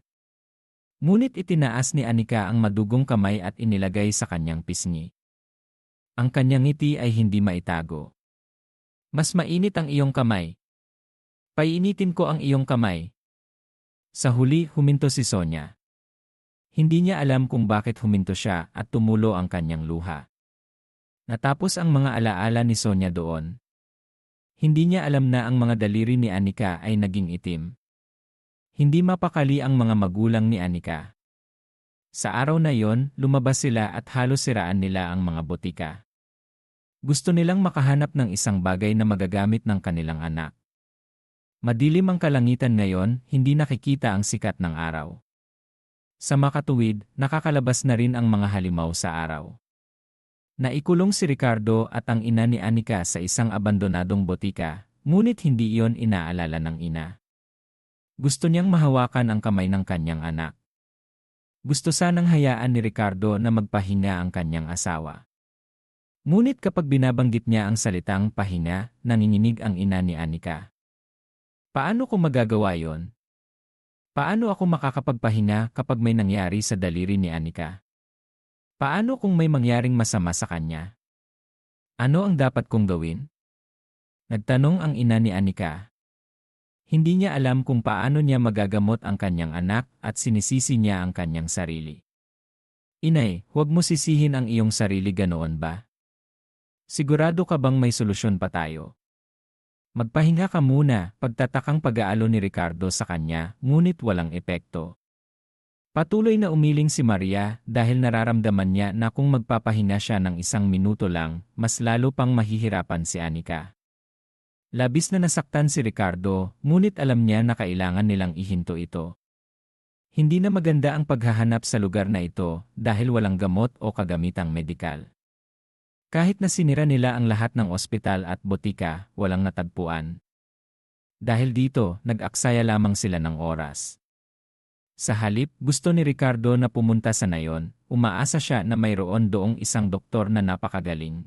Ngunit itinaas ni Anika ang madugong kamay at inilagay sa kanyang pisngi. Ang kanyang ngiti ay hindi maitago. Mas mainit ang iyong kamay. Painitin ko ang iyong kamay. Sa huli, huminto si Sonia. Hindi niya alam kung bakit huminto siya at tumulo ang kanyang luha. Natapos ang mga alaala ni Sonia doon. Hindi niya alam na ang mga daliri ni Anika ay naging itim. Hindi mapakali ang mga magulang ni Anika. Sa araw na yon, lumabas sila at halos siraan nila ang mga botika. Gusto nilang makahanap ng isang bagay na magagamit ng kanilang anak. Madilim ang kalangitan ngayon, hindi nakikita ang sikat ng araw. Sa makatuwid, nakakalabas na rin ang mga halimaw sa araw. Naikulong si Ricardo at ang ina ni Anika sa isang abandonadong botika, ngunit hindi iyon inaalala ng ina. Gusto niyang mahawakan ang kamay ng kanyang anak. Gusto sanang hayaan ni Ricardo na magpahinga ang kanyang asawa. Ngunit kapag binabanggit niya ang salitang pahinga, nanginginig ang ina ni Anika. Paano ko magagawa yon? Paano ako makakapagpahinga kapag may nangyari sa daliri ni Anika? Paano kung may mangyaring masama sa kanya? Ano ang dapat kong gawin? Nagtanong ang ina ni Anika. Hindi niya alam kung paano niya magagamot ang kanyang anak at sinisisi niya ang kanyang sarili. Inay, huwag mo sisihin ang iyong sarili, ganoon ba? Sigurado ka bang may solusyon pa tayo? Magpahinga ka muna, pagtatakang pag-aalo ni Ricardo sa kanya, ngunit walang epekto. Patuloy na umiling si Maria dahil nararamdaman niya na kung magpapahinga siya ng 1 minuto lang, mas lalo pang mahihirapan si Anika. Labis na nasaktan si Ricardo, ngunit alam niya na kailangan nilang ihinto ito. Hindi na maganda ang paghahanap sa lugar na ito dahil walang gamot o kagamitang medikal. Kahit na sinira nila ang lahat ng ospital at botika, walang natagpuan. Dahil dito, nag-aksaya lamang sila ng oras. Sa halip, gusto ni Ricardo na pumunta sa nayon, umaasa siya na mayroon doong isang doktor na napakagaling.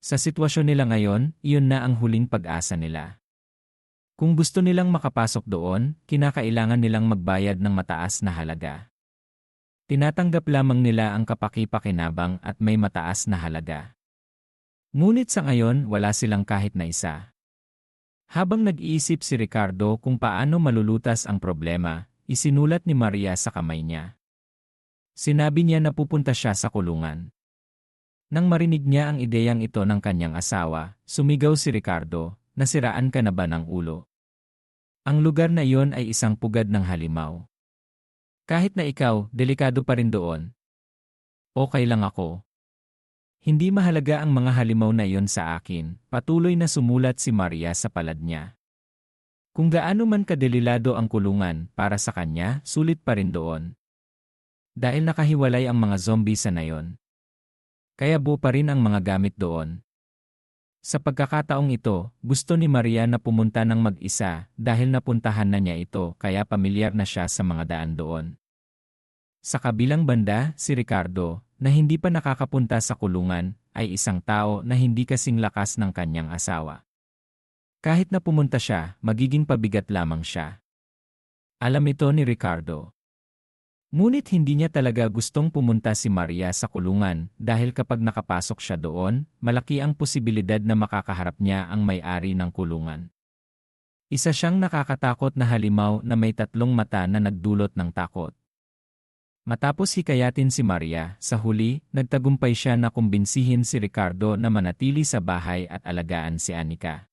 Sa sitwasyon nila ngayon, iyon na ang huling pag-asa nila. Kung gusto nilang makapasok doon, kinakailangan nilang magbayad ng mataas na halaga. Tinatanggap lamang nila ang kapaki-pakinabang at may mataas na halaga. Ngunit sa ngayon, wala silang kahit na isa. Habang nag-iisip si Ricardo kung paano malulutas ang problema, isinulat ni Maria sa kamay niya. Sinabi niya na pupunta siya sa kulungan. Nang marinig niya ang ideyang ito ng kanyang asawa, sumigaw si Ricardo, "Nasiraan ka na ba ng ulo? Ang lugar na iyon ay isang pugad ng halimaw. Kahit na ikaw, delikado pa rin doon. Okay lang ako. Hindi mahalaga ang mga halimaw na iyon sa akin," patuloy na sumulat si Maria sa palad niya. Kung gaano man kadelilado ang kulungan, para sa kanya, sulit pa rin doon. Dahil nakahiwalay ang mga zombie sa nayon. Kaya buo pa rin ang mga gamit doon. Sa pagkakataong ito, gusto ni Maria na pumunta ng mag-isa dahil napuntahan na niya ito kaya pamilyar na siya sa mga daan doon. Sa kabilang banda, si Ricardo, na hindi pa nakakapunta sa kulungan, ay isang tao na hindi kasing lakas ng kanyang asawa. Kahit na pumunta siya, magiging pabigat lamang siya. Alam ito ni Ricardo. Ngunit hindi niya talaga gustong pumunta si Maria sa kulungan dahil kapag nakapasok siya doon, malaki ang posibilidad na makakaharap niya ang may-ari ng kulungan. Isa siyang nakakatakot na halimaw na may 3 mata na nagdulot ng takot. Matapos hikayatin si Maria, sa huli, nagtagumpay siya na kumbinsihin si Ricardo na manatili sa bahay at alagaan si Anika.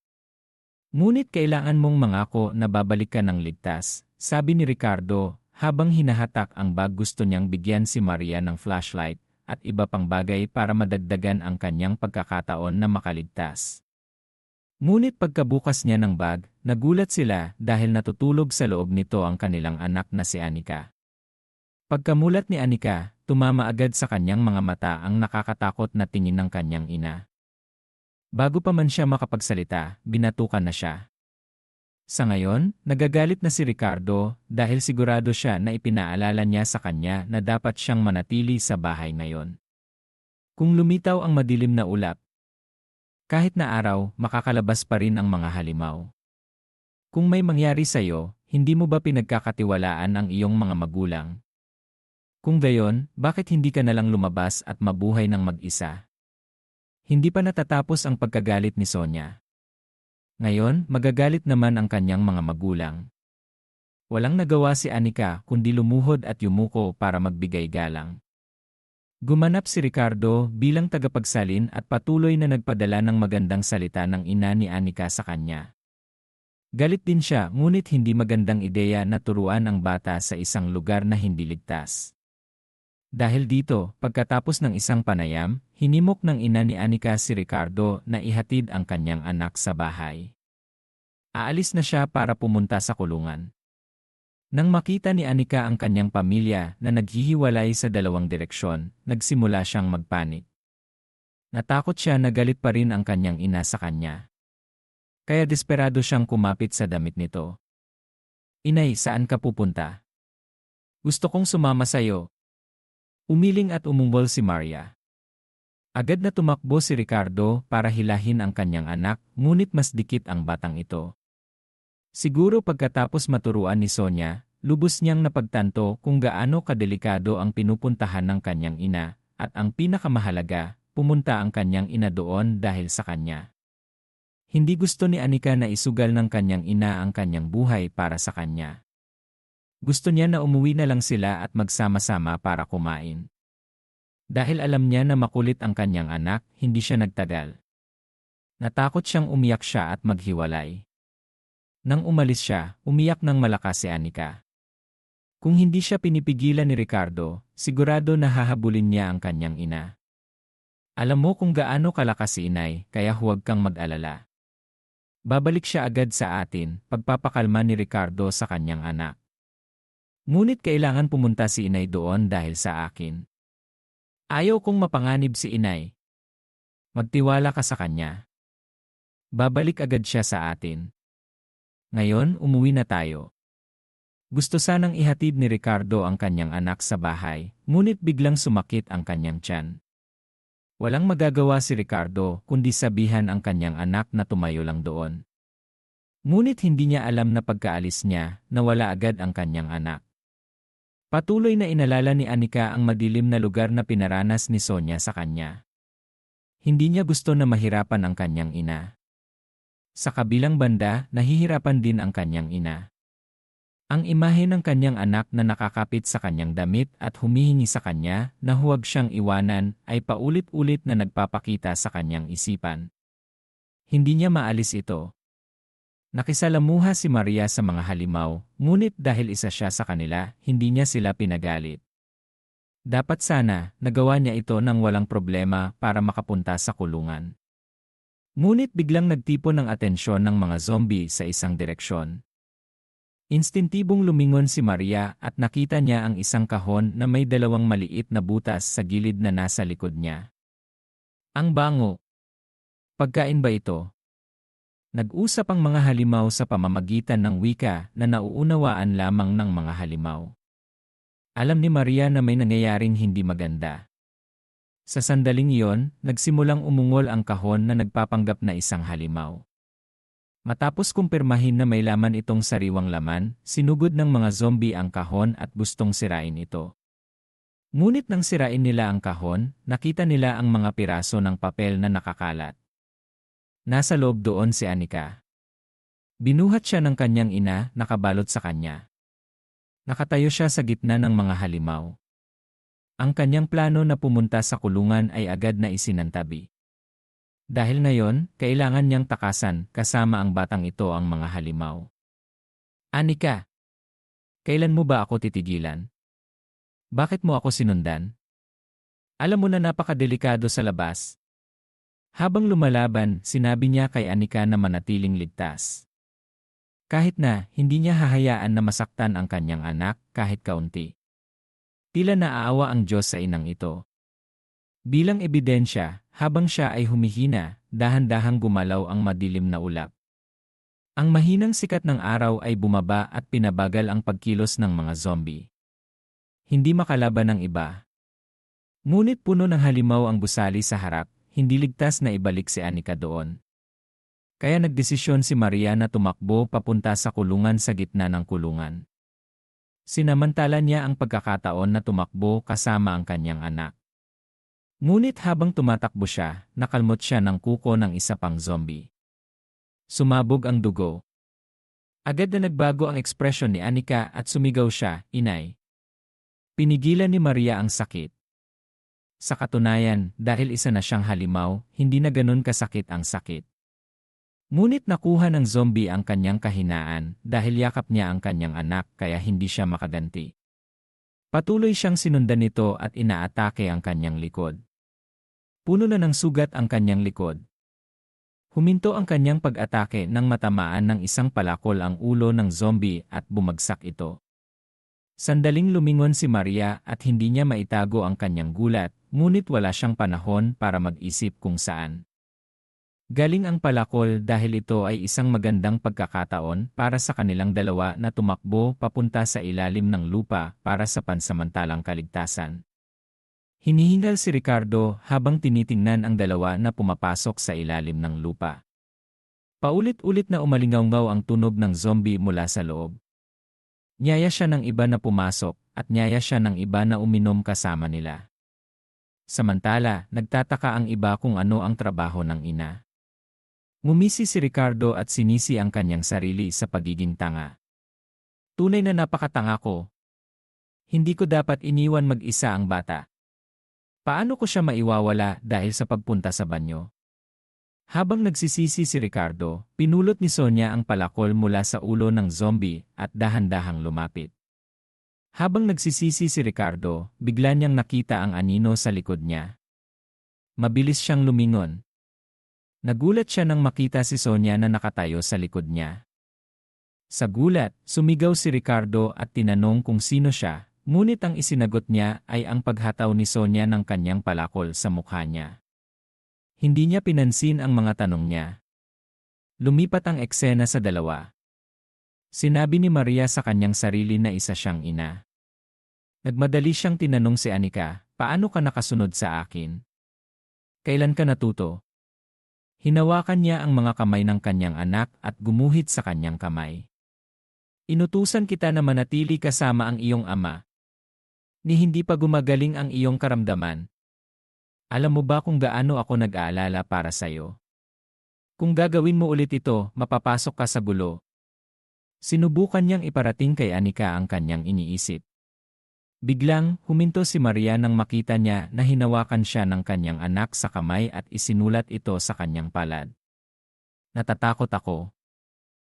Ngunit kailangan mong mangako na babalik ka ng ligtas, sabi ni Ricardo, habang hinahatak ang bag. Gusto niyang bigyan si Maria ng flashlight at iba pang bagay para madagdagan ang kanyang pagkakataon na makaligtas. Ngunit pagkabukas niya ng bag, nagulat sila dahil natutulog sa loob nito ang kanilang anak na si Anika. Pagkamulat ni Anika, tumama agad sa kanyang mga mata ang nakakatakot na tingin ng kanyang ina. Bago pa man siya makapagsalita, binatukan na siya. Sa ngayon, nagagalit na si Ricardo dahil sigurado siya na ipinaalala niya sa kanya na dapat siyang manatili sa bahay ngayon. Kung lumitaw ang madilim na ulap, kahit na araw, makakalabas pa rin ang mga halimaw. Kung may mangyari sa'yo, hindi mo ba pinagkakatiwalaan ang iyong mga magulang? Kung gayon, bakit hindi ka nalang lumabas at mabuhay ng mag-isa? Hindi pa natatapos ang pagkagalit ni Sonia. Ngayon, magagalit naman ang kanyang mga magulang. Walang nagawa si Anika kundi lumuhod at yumuko para magbigay galang. Gumanap si Ricardo bilang tagapagsalin at patuloy na nagpadala ng magandang salita ng ina ni Anika sa kanya. Galit din siya ngunit hindi magandang ideya na turuan ang bata sa isang lugar na hindi ligtas. Dahil dito, pagkatapos ng isang panayam, hinimok ng ina ni Anika si Ricardo na ihatid ang kanyang anak sa bahay. Aalis na siya para pumunta sa kulungan. Nang makita ni Anika ang kanyang pamilya na naghihiwalay sa 2 direksyon, nagsimula siyang magpanik. Natakot siya na galit pa rin ang kanyang ina sa kanya. Kaya desperado siyang kumapit sa damit nito. "Inay, saan ka pupunta? Gusto kong sumama sa'yo." Umiling at umumbol si Maria. Agad na tumakbo si Ricardo para hilahin ang kanyang anak, ngunit mas dikit ang batang ito. Siguro pagkatapos maturuan ni Sonia, lubos niyang napagtanto kung gaano kadelikado ang pinupuntahan ng kanyang ina, at ang pinakamahalaga, pumunta ang kanyang ina doon dahil sa kanya. Hindi gusto ni Anika na isugal ng kanyang ina ang kanyang buhay para sa kanya. Gusto niya na umuwi na lang sila at magsama-sama para kumain. Dahil alam niya na makulit ang kanyang anak, hindi siya nagtagal. Natakot siyang umiyak siya at maghiwalay. Nang umalis siya, umiyak ng malakas si Anika. Kung hindi siya pinipigilan ni Ricardo, sigurado na hahabulin niya ang kanyang ina. Alam mo kung gaano kalakas si inay, kaya huwag kang mag-alala. Babalik siya agad sa atin, pagpapakalma ni Ricardo sa kanyang anak. Ngunit kailangan pumunta si inay doon dahil sa akin. Ayaw kong mapanganib si inay. Magtiwala ka sa kanya. Babalik agad siya sa atin. Ngayon, umuwi na tayo. Gusto sanang ihatid ni Ricardo ang kanyang anak sa bahay, ngunit biglang sumakit ang kanyang tiyan. Walang magagawa si Ricardo kundi sabihan ang kanyang anak na tumayo lang doon. Ngunit hindi niya alam na pagkaalis niya, nawala agad ang kanyang anak. Patuloy na inalala ni Anika ang madilim na lugar na pinaranas ni Sonia sa kanya. Hindi niya gusto na mahirapan ang kanyang ina. Sa kabilang banda, nahihirapan din ang kanyang ina. Ang imahe ng kanyang anak na nakakapit sa kanyang damit at humihingi sa kanya na huwag siyang iwanan ay paulit-ulit na nagpapakita sa kanyang isipan. Hindi niya maalis ito. Nakisalamuha si Maria sa mga halimaw, ngunit dahil isa siya sa kanila, hindi niya sila pinagalit. Dapat sana, nagawa niya ito nang walang problema para makapunta sa kulungan. Ngunit biglang nagtipon ng atensyon ng mga zombie sa isang direksyon. Instintibong lumingon si Maria at nakita niya ang isang kahon na may dalawang maliit na butas sa gilid na nasa likod niya. Ang bango. Pagkain ba ito? Nag-usap ang mga halimaw sa pamamagitan ng wika na nauunawaan lamang ng mga halimaw. Alam ni Maria na may nangyayaring hindi maganda. Sa sandaling iyon, nagsimulang umungol ang kahon na nagpapanggap na isang halimaw. Matapos kumpirmahin na may laman itong sariwang laman, sinugod ng mga zombie ang kahon at gustong sirain ito. Ngunit nang sirain nila ang kahon, nakita nila ang mga piraso ng papel na nakakalat. Nasa loob doon si Anika. Binuhat siya ng kanyang ina, nakabalot sa kanya. Nakatayo siya sa gitna ng mga halimaw. Ang kanyang plano na pumunta sa kulungan ay agad na isinantabi. Dahil ngayon, kailangan niyang takasan kasama ang batang ito ang mga halimaw. Anika, kailan mo ba ako titigilan? Bakit mo ako sinundan? Alam mo na napakadelikado sa labas. Habang lumalaban, sinabi niya kay Anika na manatiling ligtas. Kahit na, hindi niya hahayaan na masaktan ang kanyang anak kahit kaunti. Tila naaawa ang Diyos sa inang ito. Bilang ebidensya, habang siya ay humihina, dahan-dahang gumalaw ang madilim na ulap. Ang mahinang sikat ng araw ay bumaba at pinabagal ang pagkilos ng mga zombie. Hindi makalaban ng iba. Ngunit puno ng halimaw ang gusali sa harap, hindi ligtas na ibalik si Anika doon. Kaya nagdesisyon si Maria na tumakbo papunta sa kulungan sa gitna ng kulungan. Sinamantala niya ang pagkakataon na tumakbo kasama ang kanyang anak. Ngunit habang tumatakbo siya, nakalmot siya ng kuko ng isa pang zombie. Sumabog ang dugo. Agad na nagbago ang ekspresyon ni Anika at sumigaw siya, "Inay!" Pinigilan ni Maria ang sakit. Sa katunayan, dahil isa na siyang halimaw, hindi na ganun kasakit ang sakit. Ngunit nakuha ng zombie ang kanyang kahinaan dahil yakap niya ang kanyang anak kaya hindi siya makaganti. Patuloy siyang sinundan nito at inaatake ang kanyang likod. Puno na ng sugat ang kanyang likod. Huminto ang kanyang pag-atake nang matamaan ng isang palakol ang ulo ng zombie at bumagsak ito. Sandaling lumingon si Maria at hindi niya maitago ang kanyang gulat, ngunit wala siyang panahon para mag-isip kung saan. Galing ang palakol dahil ito ay isang magandang pagkakataon para sa kanilang dalawa na tumakbo papunta sa ilalim ng lupa para sa pansamantalang kaligtasan. Hinihingal si Ricardo habang tinitingnan ang dalawa na pumapasok sa ilalim ng lupa. Paulit-ulit na umalingaw ang tunog ng zombie mula sa loob. Niyaya siya ng iba na pumasok at niyaya siya ng iba na uminom kasama nila. Samantala, nagtataka ang iba kung ano ang trabaho ng ina. Ngumisi si Ricardo at sinisi ang kanyang sarili sa pagiging tanga. Tunay na napakatanga ko. Hindi ko dapat iniwan mag-isa ang bata. Paano ko siya maiwawala dahil sa pagpunta sa banyo? Habang nagsisisi si Ricardo, pinulot ni Sonia ang palakol mula sa ulo ng zombie at dahan-dahang lumapit. Habang nagsisisi si Ricardo, bigla niyang nakita ang anino sa likod niya. Mabilis siyang lumingon. Nagulat siya nang makita si Sonia na nakatayo sa likod niya. Sa gulat, sumigaw si Ricardo at tinanong kung sino siya. Ngunit ang isinagot niya ay ang paghataw ni Sonia ng kanyang palakol sa mukha niya. Hindi niya pinansin ang mga tanong niya. Lumipat ang eksena sa dalawa. Sinabi ni Maria sa kanyang sarili na isa siyang ina. Nagmadali siyang tinanong si Anika, paano ka nakasunod sa akin? Kailan ka natuto? Hinawakan niya ang mga kamay ng kanyang anak at gumuhit sa kanyang kamay. Inutusan kita na manatili kasama ang iyong ama. Ni hindi pa gumagaling ang iyong karamdaman. Alam mo ba kung gaano ako nag-aalala para sa'yo? Kung gagawin mo ulit ito, mapapasok ka sa gulo. Sinubukan niyang iparating kay Anika ang kanyang iniisip. Biglang, huminto si Maria nang makita niya na hinawakan siya ng kanyang anak sa kamay at isinulat ito sa kanyang palad. Natatakot ako.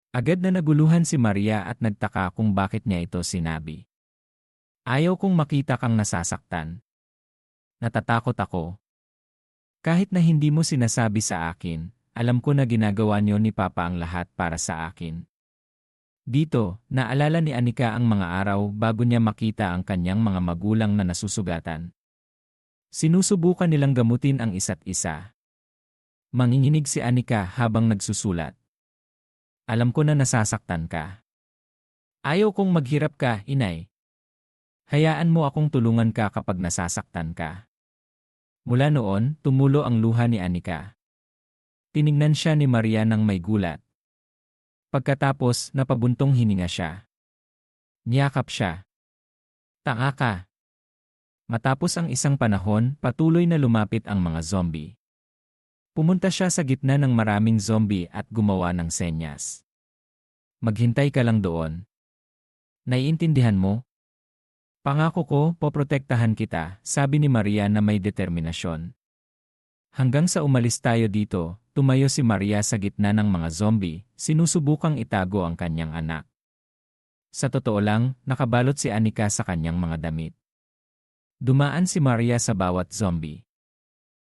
Agad na naguluhan si Maria at nagtaka kung bakit niya ito sinabi. Ayaw kong makita kang nasasaktan. Natatakot ako. Kahit na hindi mo sinasabi sa akin, alam ko na ginagawa niyo ni Papa ang lahat para sa akin. Dito, naalala ni Anika ang mga araw bago niya makita ang kanyang mga magulang na nasusugatan. Sinusubukan nilang gamutin ang isa't isa. Manginginig si Anika habang nagsusulat. Alam ko na nasasaktan ka. Ayaw kong maghirap ka, inay. Hayaan mo akong tulungan ka kapag nasasaktan ka. Mula noon, tumulo ang luha ni Anika. Tiningnan siya ni Maria nang may gulat. Pagkatapos, napabuntong hininga siya. Niyakap siya. Tanga ka. Matapos ang isang panahon, patuloy na lumapit ang mga zombie. Pumunta siya sa gitna ng maraming zombie at gumawa ng senyas. Maghintay ka lang doon. Naiintindihan mo? Pangako ko, poprotektahan kita, sabi ni Maria na may determinasyon. Hanggang sa umalis tayo dito, tumayo si Maria sa gitna ng mga zombie, sinusubukang itago ang kanyang anak. Sa totoo lang, nakabalot si Anika sa kanyang mga damit. Dumaan si Maria sa bawat zombie.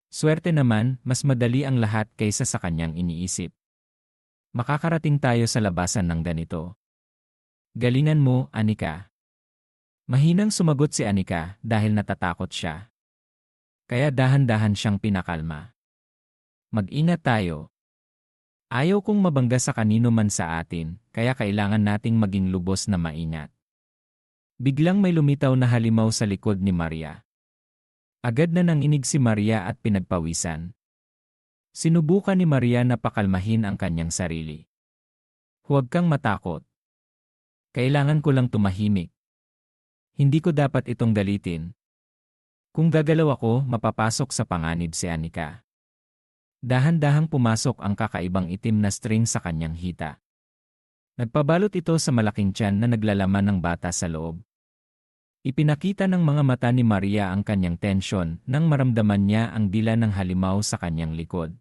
Swerte naman, mas madali ang lahat kaysa sa kanyang iniisip. Makakarating tayo sa labasan ng ganito. Galingan mo, Anika. Mahinang sumagot si Anika dahil natatakot siya. Kaya dahan-dahan siyang pinakalma. Mag-ingat tayo. Ayaw kong mabangga sa kanino man sa atin, kaya kailangan nating maging lubos na maingat. Biglang may lumitaw na halimaw sa likod ni Maria. Agad na nanginig si Maria at pinagpawisan. Sinubukan ni Maria na pakalmahin ang kanyang sarili. Huwag kang matakot. Kailangan ko lang tumahimik. Hindi ko dapat itong galitin. Kung gagalaw ako, mapapasok sa panganib si Anika. Dahan-dahang pumasok ang kakaibang itim na string sa kanyang hita. Nagpabalot ito sa malaking tiyan na naglalaman ng bata sa loob. Ipinakita ng mga mata ni Maria ang kanyang tensyon nang maramdaman niya ang dila ng halimaw sa kanyang likod.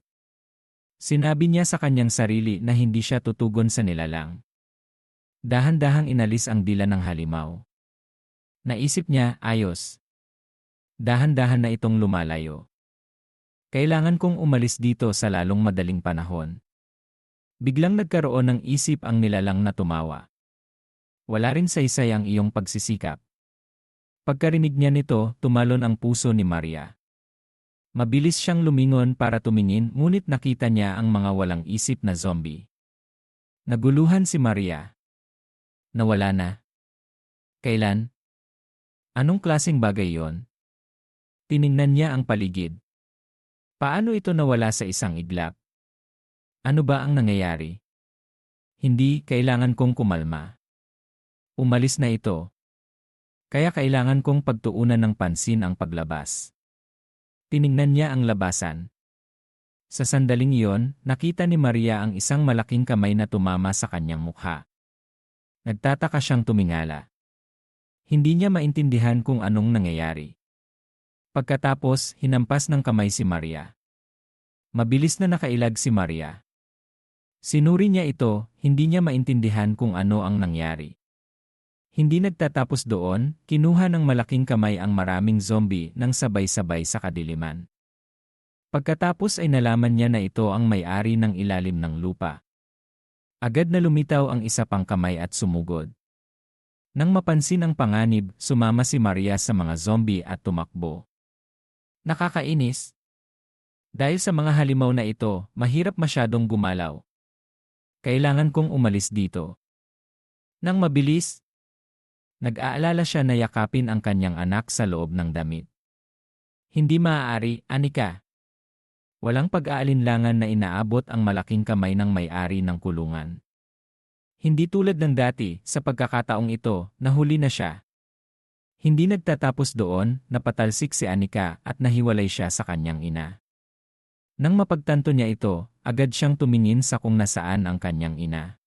Sinabi niya sa kanyang sarili na hindi siya tutugon sa nilalang. Dahan-dahang inalis ang dila ng halimaw. Naisip niya, ayos. Dahan-dahan na itong lumalayo. Kailangan kong umalis dito sa lalong madaling panahon. Biglang nagkaroon ng isip ang nilalang na tumawa. Wala rin saysay ang iyong pagsisikap. Pagkarinig niya nito, tumalon ang puso ni Maria. Mabilis siyang lumingon para tumingin ngunit nakita niya ang mga walang isip na zombie. Naguluhan si Maria. Nawala na. Kailan? Anong klaseng bagay yon? Tiningnan niya ang paligid. Paano ito nawala sa isang iglap? Ano ba ang nangyayari? Hindi, kailangan kong kumalma. Umalis na ito. Kaya kailangan kong pagtuunan ng pansin ang paglabas. Tiningnan niya ang labasan. Sa sandaling iyon, nakita ni Maria ang isang malaking kamay na tumama sa kanyang mukha. Nagtataka siyang tumingala. Hindi niya maintindihan kung anong nangyayari. Pagkatapos, hinampas ng kamay si Maria. Mabilis na nakailag si Maria. Sinuri niya ito, hindi niya maintindihan kung ano ang nangyari. Hindi nagtatapos doon, kinuha ng malaking kamay ang maraming zombie nang sabay-sabay sa kadiliman. Pagkatapos ay nalaman niya na ito ang may-ari ng ilalim ng lupa. Agad na lumitaw ang isa pang kamay at sumugod. Nang mapansin ang panganib, sumama si Maria sa mga zombie at tumakbo. Nakakainis. Dahil sa mga halimaw na ito, mahirap masyadong gumalaw. Kailangan kong umalis dito. Nang mabilis, nag-aalala siya na yakapin ang kanyang anak sa loob ng damit. Hindi maaari, Anika. Walang pag-aalinlangan na inaabot ang malaking kamay ng may-ari ng kulungan. Hindi tulad ng dati, sa pagkakataong ito, nahuli na siya. Hindi nagtatapos doon, napatalsik si Anika at nahiwalay siya sa kanyang ina. Nang mapagtanto niya ito, agad siyang tumingin sa kung nasaan ang kanyang ina.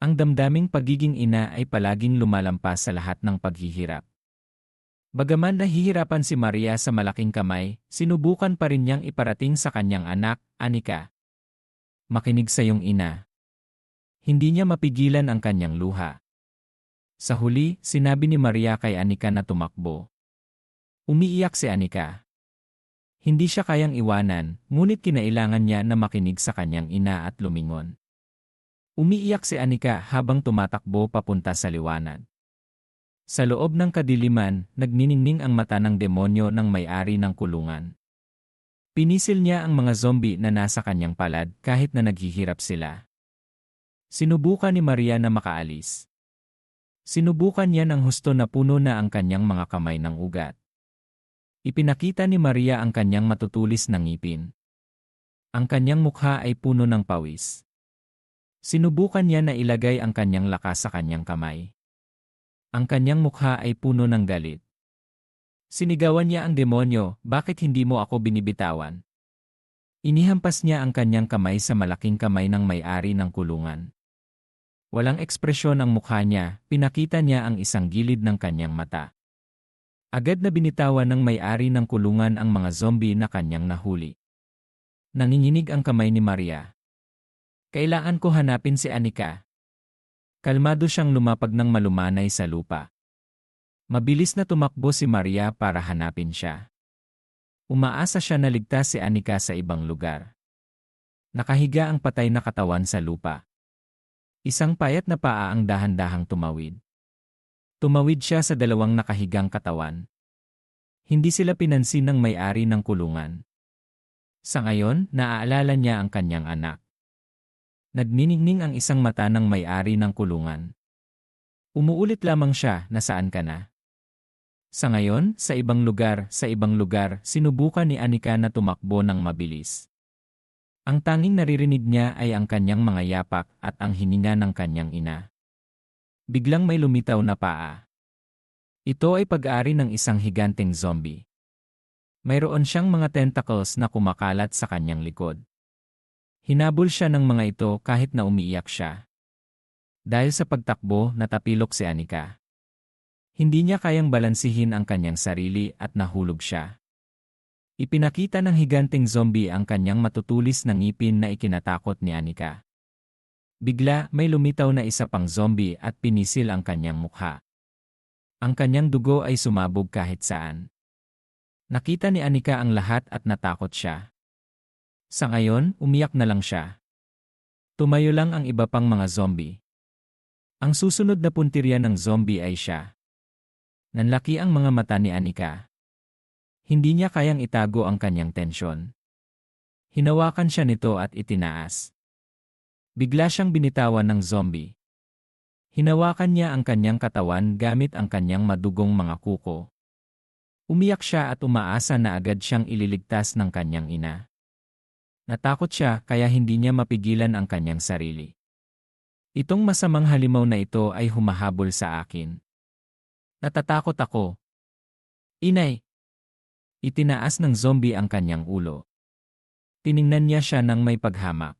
Ang damdaming pagiging ina ay palaging lumalampas sa lahat ng paghihirap. Bagaman nahihirapan si Maria sa malaking kamay, sinubukan pa rin niyang iparating sa kanyang anak, Anika. Makinig sa iyong ina. Hindi niya mapigilan ang kanyang luha. Sa huli, sinabi ni Maria kay Anika na tumakbo. Umiiyak si Anika. Hindi siya kayang iwanan, ngunit kinailangan niya na makinig sa kanyang ina at lumingon. Umiiyak si Anika habang tumatakbo papunta sa liwanag. Sa loob ng kadiliman, nagniningning ang mata ng demonyo ng may-ari ng kulungan. Pinisil niya ang mga zombie na nasa kanyang palad kahit na naghihirap sila. Sinubukan ni Maria na makaalis. Sinubukan niya ng husto na puno na ang kanyang mga kamay ng ugat. Ipinakita ni Maria ang kanyang matutulis na ngipin. Ang kanyang mukha ay puno ng pawis. Sinubukan niya na ilagay ang kanyang lakas sa kanyang kamay. Ang kanyang mukha ay puno ng galit. Sinigawan niya ang demonyo, bakit hindi mo ako binibitawan? Inihampas niya ang kanyang kamay sa malaking kamay ng may-ari ng kulungan. Walang ekspresyon ang mukha niya, pinakita niya ang isang gilid ng kanyang mata. Agad na binitawan ng may-ari ng kulungan ang mga zombie na kanyang nahuli. Nanginginig ang kamay ni Maria. Kailangan ko hanapin si Anika. Kalmado siyang lumapag ng malumanay sa lupa. Mabilis na tumakbo si Maria para hanapin siya. Umaasa siya na ligtas si Anika sa ibang lugar. Nakahiga ang patay na katawan sa lupa. Isang payat na paa ang dahan-dahang tumawid. Tumawid siya sa dalawang nakahigang katawan. Hindi sila pinansin ng may-ari ng kulungan. Sa ngayon, naaalala niya ang kanyang anak. Nagniningning ang isang mata ng may-ari ng kulungan. Umuulit lamang siya, nasaan ka na? Sa ngayon, sa ibang lugar, sinubukan ni Anika na tumakbo ng mabilis. Ang tanging naririnig niya ay ang kanyang mga yapak at ang hininga ng kanyang ina. Biglang may lumitaw na paa. Ito ay pag-ari ng isang higanteng zombie. Mayroon siyang mga tentacles na kumakalat sa kanyang likod. Hinabol siya ng mga ito kahit na umiiyak siya. Dahil sa pagtakbo, natapilok si Anika. Hindi niya kayang balansihin ang kanyang sarili at nahulog siya. Ipinakita ng higanteng zombie ang kanyang matutulis na ngipin na ikinatakot ni Anika. Bigla, may lumitaw na isa pang zombie at pinisil ang kanyang mukha. Ang kanyang dugo ay sumabog kahit saan. Nakita ni Anika ang lahat at natakot siya. Sa ngayon, umiyak na lang siya. Tumayo lang ang iba pang mga zombie. Ang susunod na puntirya ng zombie ay siya. Nanlaki ang mga mata ni Anika. Hindi niya kayang itago ang kanyang tensyon. Hinawakan siya nito at itinaas. Bigla siyang binitawan ng zombie. Hinawakan niya ang kanyang katawan gamit ang kanyang madugong mga kuko. Umiyak siya at umaasa na agad siyang ililigtas ng kanyang ina. Natakot siya kaya hindi niya mapigilan ang kanyang sarili. Itong masamang halimaw na ito ay humahabol sa akin. Natatakot ako. Inay! Itinaas ng zombie ang kanyang ulo. Tiningnan niya siya ng may paghamak.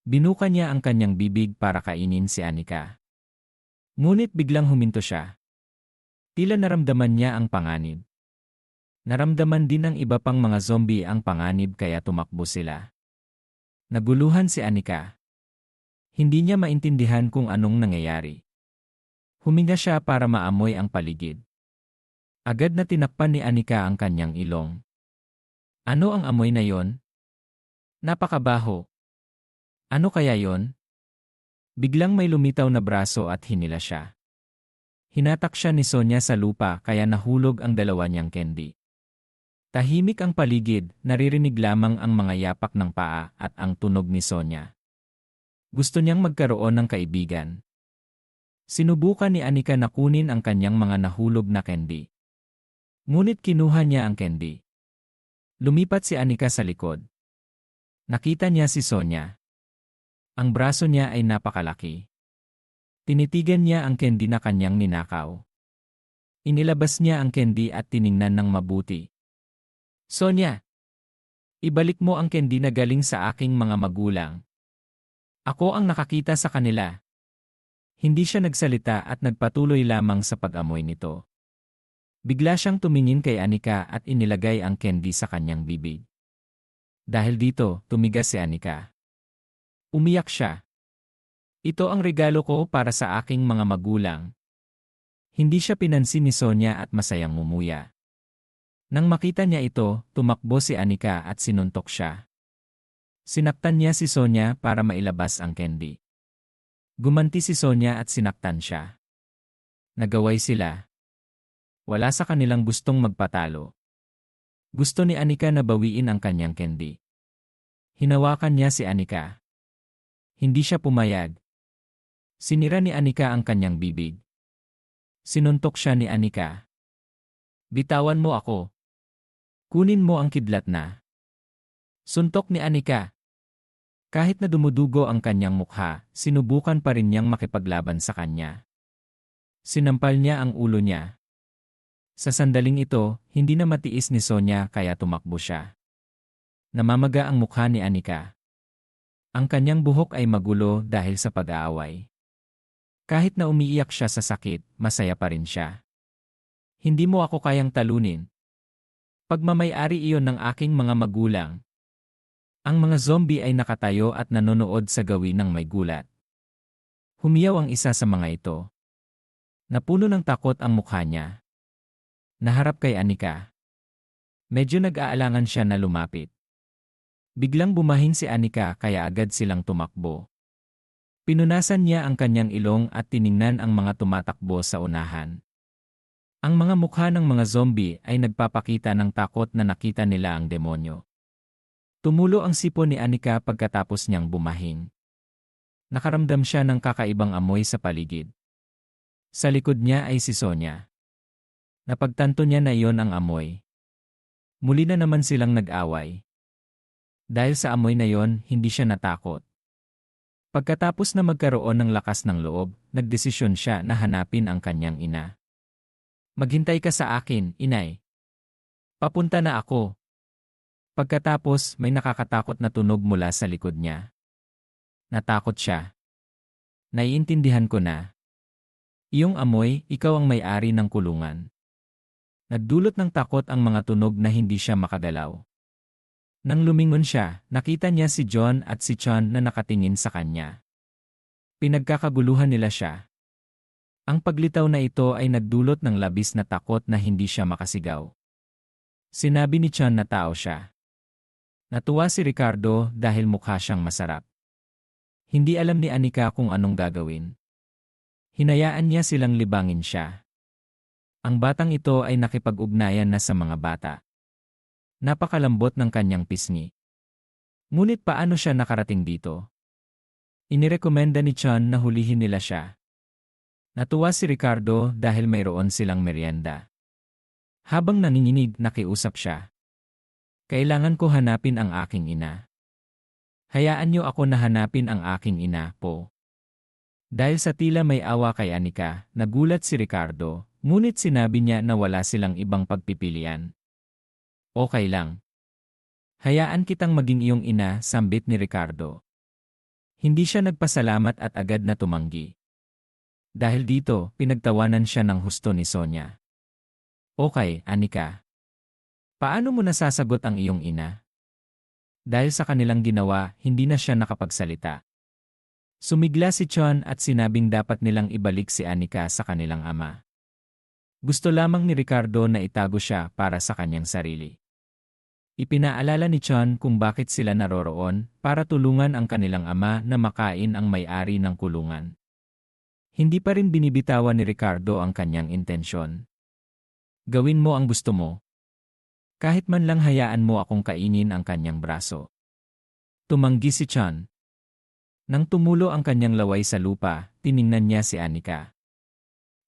Binuka niya ang kanyang bibig para kainin si Anika. Ngunit biglang huminto siya. Tila naramdaman niya ang panganib. Naramdaman din ng iba pang mga zombie ang panganib kaya tumakbo sila. Naguluhan si Anika. Hindi niya maintindihan kung anong nangyayari. Huminga siya para maamoy ang paligid. Agad na tinakpan ni Anika ang kanyang ilong. Ano ang amoy na yon? Napakabaho. Ano kaya yon? Biglang may lumitaw na braso at hinila siya. Hinatak siya ni Sonia sa lupa kaya nahulog ang dalawa niyang candy. Tahimik ang paligid, naririnig lamang ang mga yapak ng paa at ang tunog ni Sonia. Gusto niyang magkaroon ng kaibigan. Sinubukan ni Anika na kunin ang kanyang mga nahulog na candy. Ngunit kinuha niya ang candy. Lumipat si Anika sa likod. Nakita niya si Sonia. Ang braso niya ay napakalaki. Tinitigan niya ang candy na kanyang ninakaw. Inilabas niya ang candy at tiningnan ng mabuti. Sonia, ibalik mo ang candy na galing sa aking mga magulang. Ako ang nakakita sa kanila. Hindi siya nagsalita at nagpatuloy lamang sa pag-amoy nito. Bigla siyang tumingin kay Anika at inilagay ang candy sa kanyang bibig. Dahil dito, tumigas si Anika. Umiyak siya. Ito ang regalo ko para sa aking mga magulang. Hindi siya pinansin ni Sonia at masayang ngumuya. Nang makita niya ito, tumakbo si Anika at sinuntok siya. Sinaktan niya si Sonia para mailabas ang candy. Gumanti si Sonia at sinaktan siya. Nagaway sila. Wala sa kanilang gustong magpatalo. Gusto ni Anika na bawiin ang kanyang candy. Hinawakan niya si Anika. Hindi siya pumayag. Sinira ni Anika ang kanyang bibig. Sinuntok siya ni Anika. Bitawan mo ako. Kunin mo ang kidlat na. Suntok ni Anika. Kahit na dumudugo ang kanyang mukha, sinubukan pa rin niyang makipaglaban sa kanya. Sinampal niya ang ulo niya. Sa sandaling ito, hindi na matiis ni Sonia kaya tumakbo siya. Namamaga ang mukha ni Anika. Ang kanyang buhok ay magulo dahil sa pag-aaway. Kahit na umiiyak siya sa sakit, masaya pa rin siya. Hindi mo ako kayang talunin. Pagmamay-ari iyon ng aking mga magulang. Ang mga zombie ay nakatayo at nanonood sa gawin ng may gulat. Humiyaw ang isa sa mga ito. Napuno ng takot ang mukha niya. Naharap kay Anika. Medyo nag-aalangan siya na lumapit. Biglang bumahin si Anika kaya agad silang tumakbo. Pinunasan niya ang kanyang ilong at tiningnan ang mga tumatakbo sa unahan. Ang mga mukha ng mga zombie ay nagpapakita ng takot na nakita nila ang demonyo. Tumulo ang sipon ni Anika pagkatapos niyang bumahin. Nakaramdam siya ng kakaibang amoy sa paligid. Sa likod niya ay si Sonia. Napagtanto niya na iyon ang amoy. Muli na naman silang nag-away. Dahil sa amoy na iyon, hindi siya natakot. Pagkatapos na magkaroon ng lakas ng loob, nagdesisyon siya na hanapin ang kanyang ina. Maghintay ka sa akin, inay. Papunta na ako. Pagkatapos, may nakakatakot na tunog mula sa likod niya. Natakot siya. Naiintindihan ko na. Iyong amoy, ikaw ang may-ari ng kulungan. Nagdulot ng takot ang mga tunog na hindi siya makagalaw. Nang lumingon siya, nakita niya si John at si Chon na nakatingin sa kanya. Pinagkakaguluhan nila siya. Ang paglitaw na ito ay nagdulot ng labis na takot na hindi siya makasigaw. Sinabi ni Chon na tao siya. Natuwa si Ricardo dahil mukha siyang masarap. Hindi alam ni Anika kung anong gagawin. Hinayaan niya silang libangin siya. Ang batang ito ay nakipag-ugnayan na sa mga bata. Napakalambot ng kanyang pisngi. Ngunit paano siya nakarating dito? Inirekomenda ni Chon na hulihin nila siya. Natuwa si Ricardo dahil mayroon silang merienda. Habang nanginginig, nakiusap siya. Kailangan ko hanapin ang aking ina. Hayaan niyo ako na hanapin ang aking ina, po. Dahil sa tila may awa kay Anika, nagulat si Ricardo, ngunit sinabi niya na wala silang ibang pagpipilian. Okay lang. Hayaan kitang maging iyong ina, sambit ni Ricardo. Hindi siya nagpasalamat at agad na tumanggi. Dahil dito, pinagtawanan siya ng husto ni Sonia. Okay, Anika. Paano mo nasasagot ang iyong ina? Dahil sa kanilang ginawa, hindi na siya nakapagsalita. Sumigla si Chon at sinabing dapat nilang ibalik si Anika sa kanilang ama. Gusto lamang ni Ricardo na itago siya para sa kanyang sarili. Ipinaalala ni Chon kung bakit sila naroroon para tulungan ang kanilang ama na makain ang may-ari ng kulungan. Hindi pa rin binibitawan ni Ricardo ang kanyang intensyon. Gawin mo ang gusto mo. Kahit man lang hayaan mo akong kainin ang kanyang braso. Tumanggi si Chon. Nang tumulo ang kanyang laway sa lupa, tiningnan niya si Anika.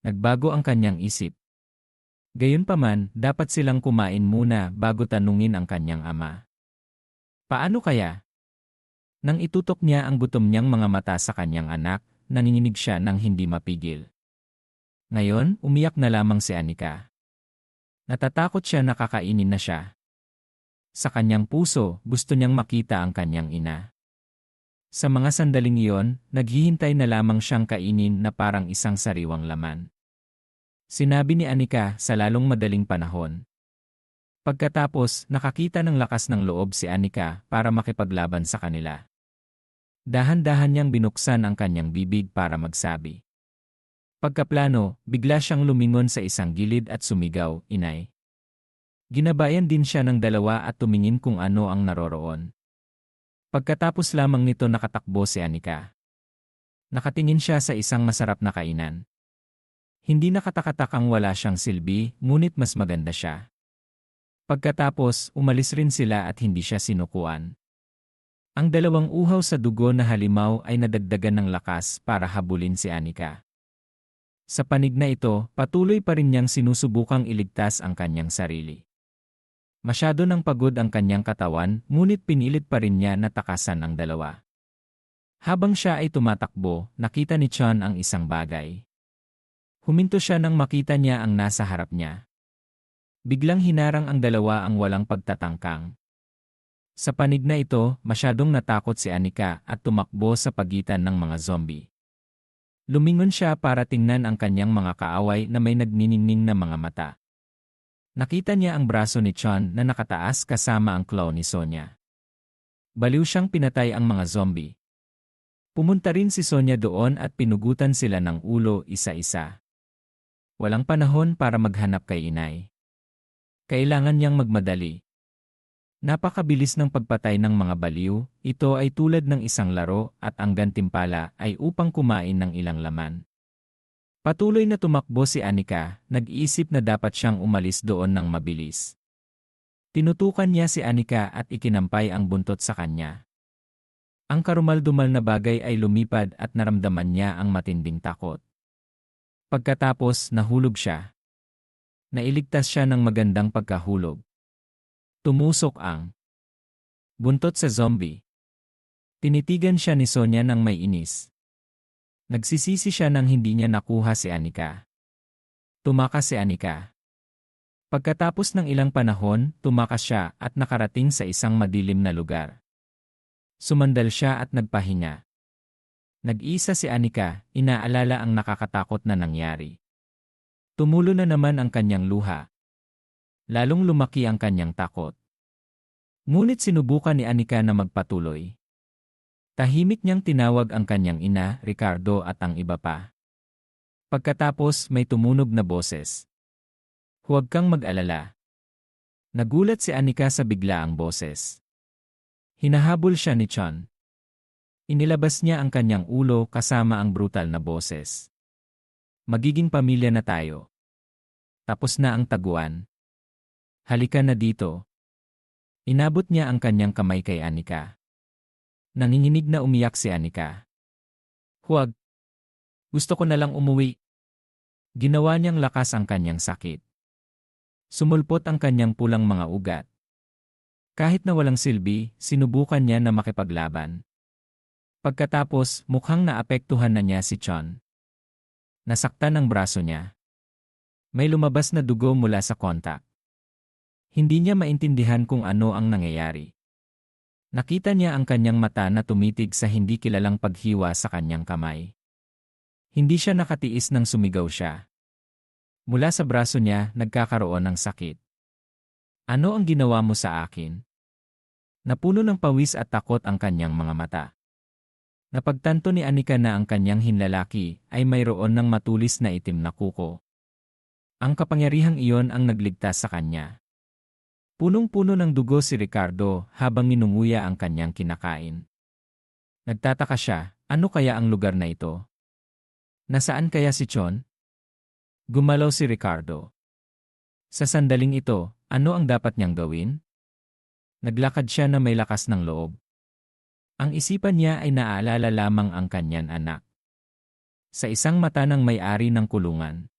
Nagbago ang kanyang isip. Gayunpaman, dapat silang kumain muna bago tanungin ang kanyang ama. Paano kaya? Nang itutok niya ang gutom niyang mga mata sa kanyang anak, nanginginig siya nang hindi mapigil. Ngayon, umiyak na lamang si Anika. Natatakot siya na kakainin na siya. Sa kanyang puso, gusto niyang makita ang kanyang ina. Sa mga sandaling iyon, naghihintay na lamang siyang kainin na parang isang sariwang laman. Sinabi ni Anika sa lalong madaling panahon. Pagkatapos, nakakita ng lakas ng loob si Anika para makipaglaban sa kanila. Dahan-dahan niyang binuksan ang kanyang bibig para magsabi. Pagkaplano, bigla siyang lumingon sa isang gilid at sumigaw, "Inay." Ginabayan din siya ng dalawa at tumingin kung ano ang naroroon. Pagkatapos lamang nito nakatakbo si Anika. Nakatingin siya sa isang masarap na kainan. Hindi nakatakatakang wala siyang silbi, ngunit mas maganda siya. Pagkatapos, umalis rin sila at hindi siya sinukuan. Ang dalawang uhaw sa dugo na halimaw ay nadagdagan ng lakas para habulin si Anika. Sa panig na ito, patuloy pa rin niyang sinusubukang iligtas ang kanyang sarili. Masyado nang pagod ang kanyang katawan, ngunit pinilit pa rin niya na takasan ang dalawa. Habang siya ay tumatakbo, nakita ni Chon ang isang bagay. Huminto siya nang makita niya ang nasa harap niya. Biglang hinarang ang dalawa ang walang pagtatangkang. Sa panig na ito, masyadong natakot si Anika at tumakbo sa pagitan ng mga zombie. Lumingon siya para tingnan ang kanyang mga kaaway na may nagniningning na mga mata. Nakita niya ang braso ni Chon na nakataas kasama ang claw ni Sonya. Baliw siyang pinatay ang mga zombie. Pumunta rin si Sonya doon at pinugutan sila ng ulo isa-isa. Walang panahon para maghanap kay inay. Kailangan niyang magmadali. Napakabilis ng pagpatay ng mga baliw, ito ay tulad ng isang laro at ang gantimpala ay upang kumain ng ilang laman. Patuloy na tumakbo si Anika, nag-iisip na dapat siyang umalis doon ng mabilis. Tinutukan niya si Anika at ikinampay ang buntot sa kanya. Ang karumal-dumal na bagay ay lumipad at naramdaman niya ang matinding takot. Pagkatapos, nahulog siya. Nailigtas siya ng magandang pagkahulog. Tumusok ang buntot sa zombie. Tinitigan siya ni Sonya nang may inis. Nagsisisi siya nang hindi niya nakuha si Anika. Tumakas si Anika. Pagkatapos ng ilang panahon, tumakas siya at nakarating sa isang madilim na lugar. Sumandal siya at nagpahinga. Nag-iisa si Anika, inaalala ang nakakatakot na nangyari. Tumulo na naman ang kanyang luha. Lalong lumaki ang kanyang takot. Ngunit sinubukan ni Anika na magpatuloy. Tahimik niyang tinawag ang kanyang ina, Ricardo at ang iba pa. Pagkatapos may tumunog na boses. "Huwag kang mag-alala." Nagulat si Anika sa biglaang boses. Hinahabol siya ni Chon. Inilabas niya ang kanyang ulo kasama ang brutal na boses. "Magiging pamilya na tayo. Tapos na ang taguan. Halika na dito." Inabot niya ang kanyang kamay kay Anika. Nanginginig na umiyak si Anika. "Huwag. Gusto ko na lang umuwi." Ginawa niyang lakas ang kanyang sakit. Sumulpot ang kanyang pulang mga ugat. Kahit na walang silbi, sinubukan niya na makipaglaban. Pagkatapos, mukhang naapektuhan na niya si Chon. Nasaktan ang braso niya. May lumabas na dugo mula sa kontak. Hindi niya maintindihan kung ano ang nangyayari. Nakita niya ang kanyang mata na tumitig sa hindi kilalang paghiwa sa kanyang kamay. Hindi siya nakatiis nang sumigaw siya. Mula sa braso niya, nagkakaroon ng sakit. "Ano ang ginawa mo sa akin?" Napuno ng pawis at takot ang kanyang mga mata. Napagtanto ni Anika na ang kanyang hinlalaki ay mayroon ng matulis na itim na kuko. Ang kapangyarihang iyon ang nagligtas sa kanya. Punong-puno ng dugo si Ricardo habang ninunguya ang kanyang kinakain. Nagtataka siya, ano kaya ang lugar na ito? Nasaan kaya si Chon? Gumalaw si Ricardo. Sa sandaling ito, ano ang dapat niyang gawin? Naglakad siya na may lakas ng loob. Ang isipan niya ay naalala lamang ang kanyan anak. Sa isang mata ng may-ari ng kulungan,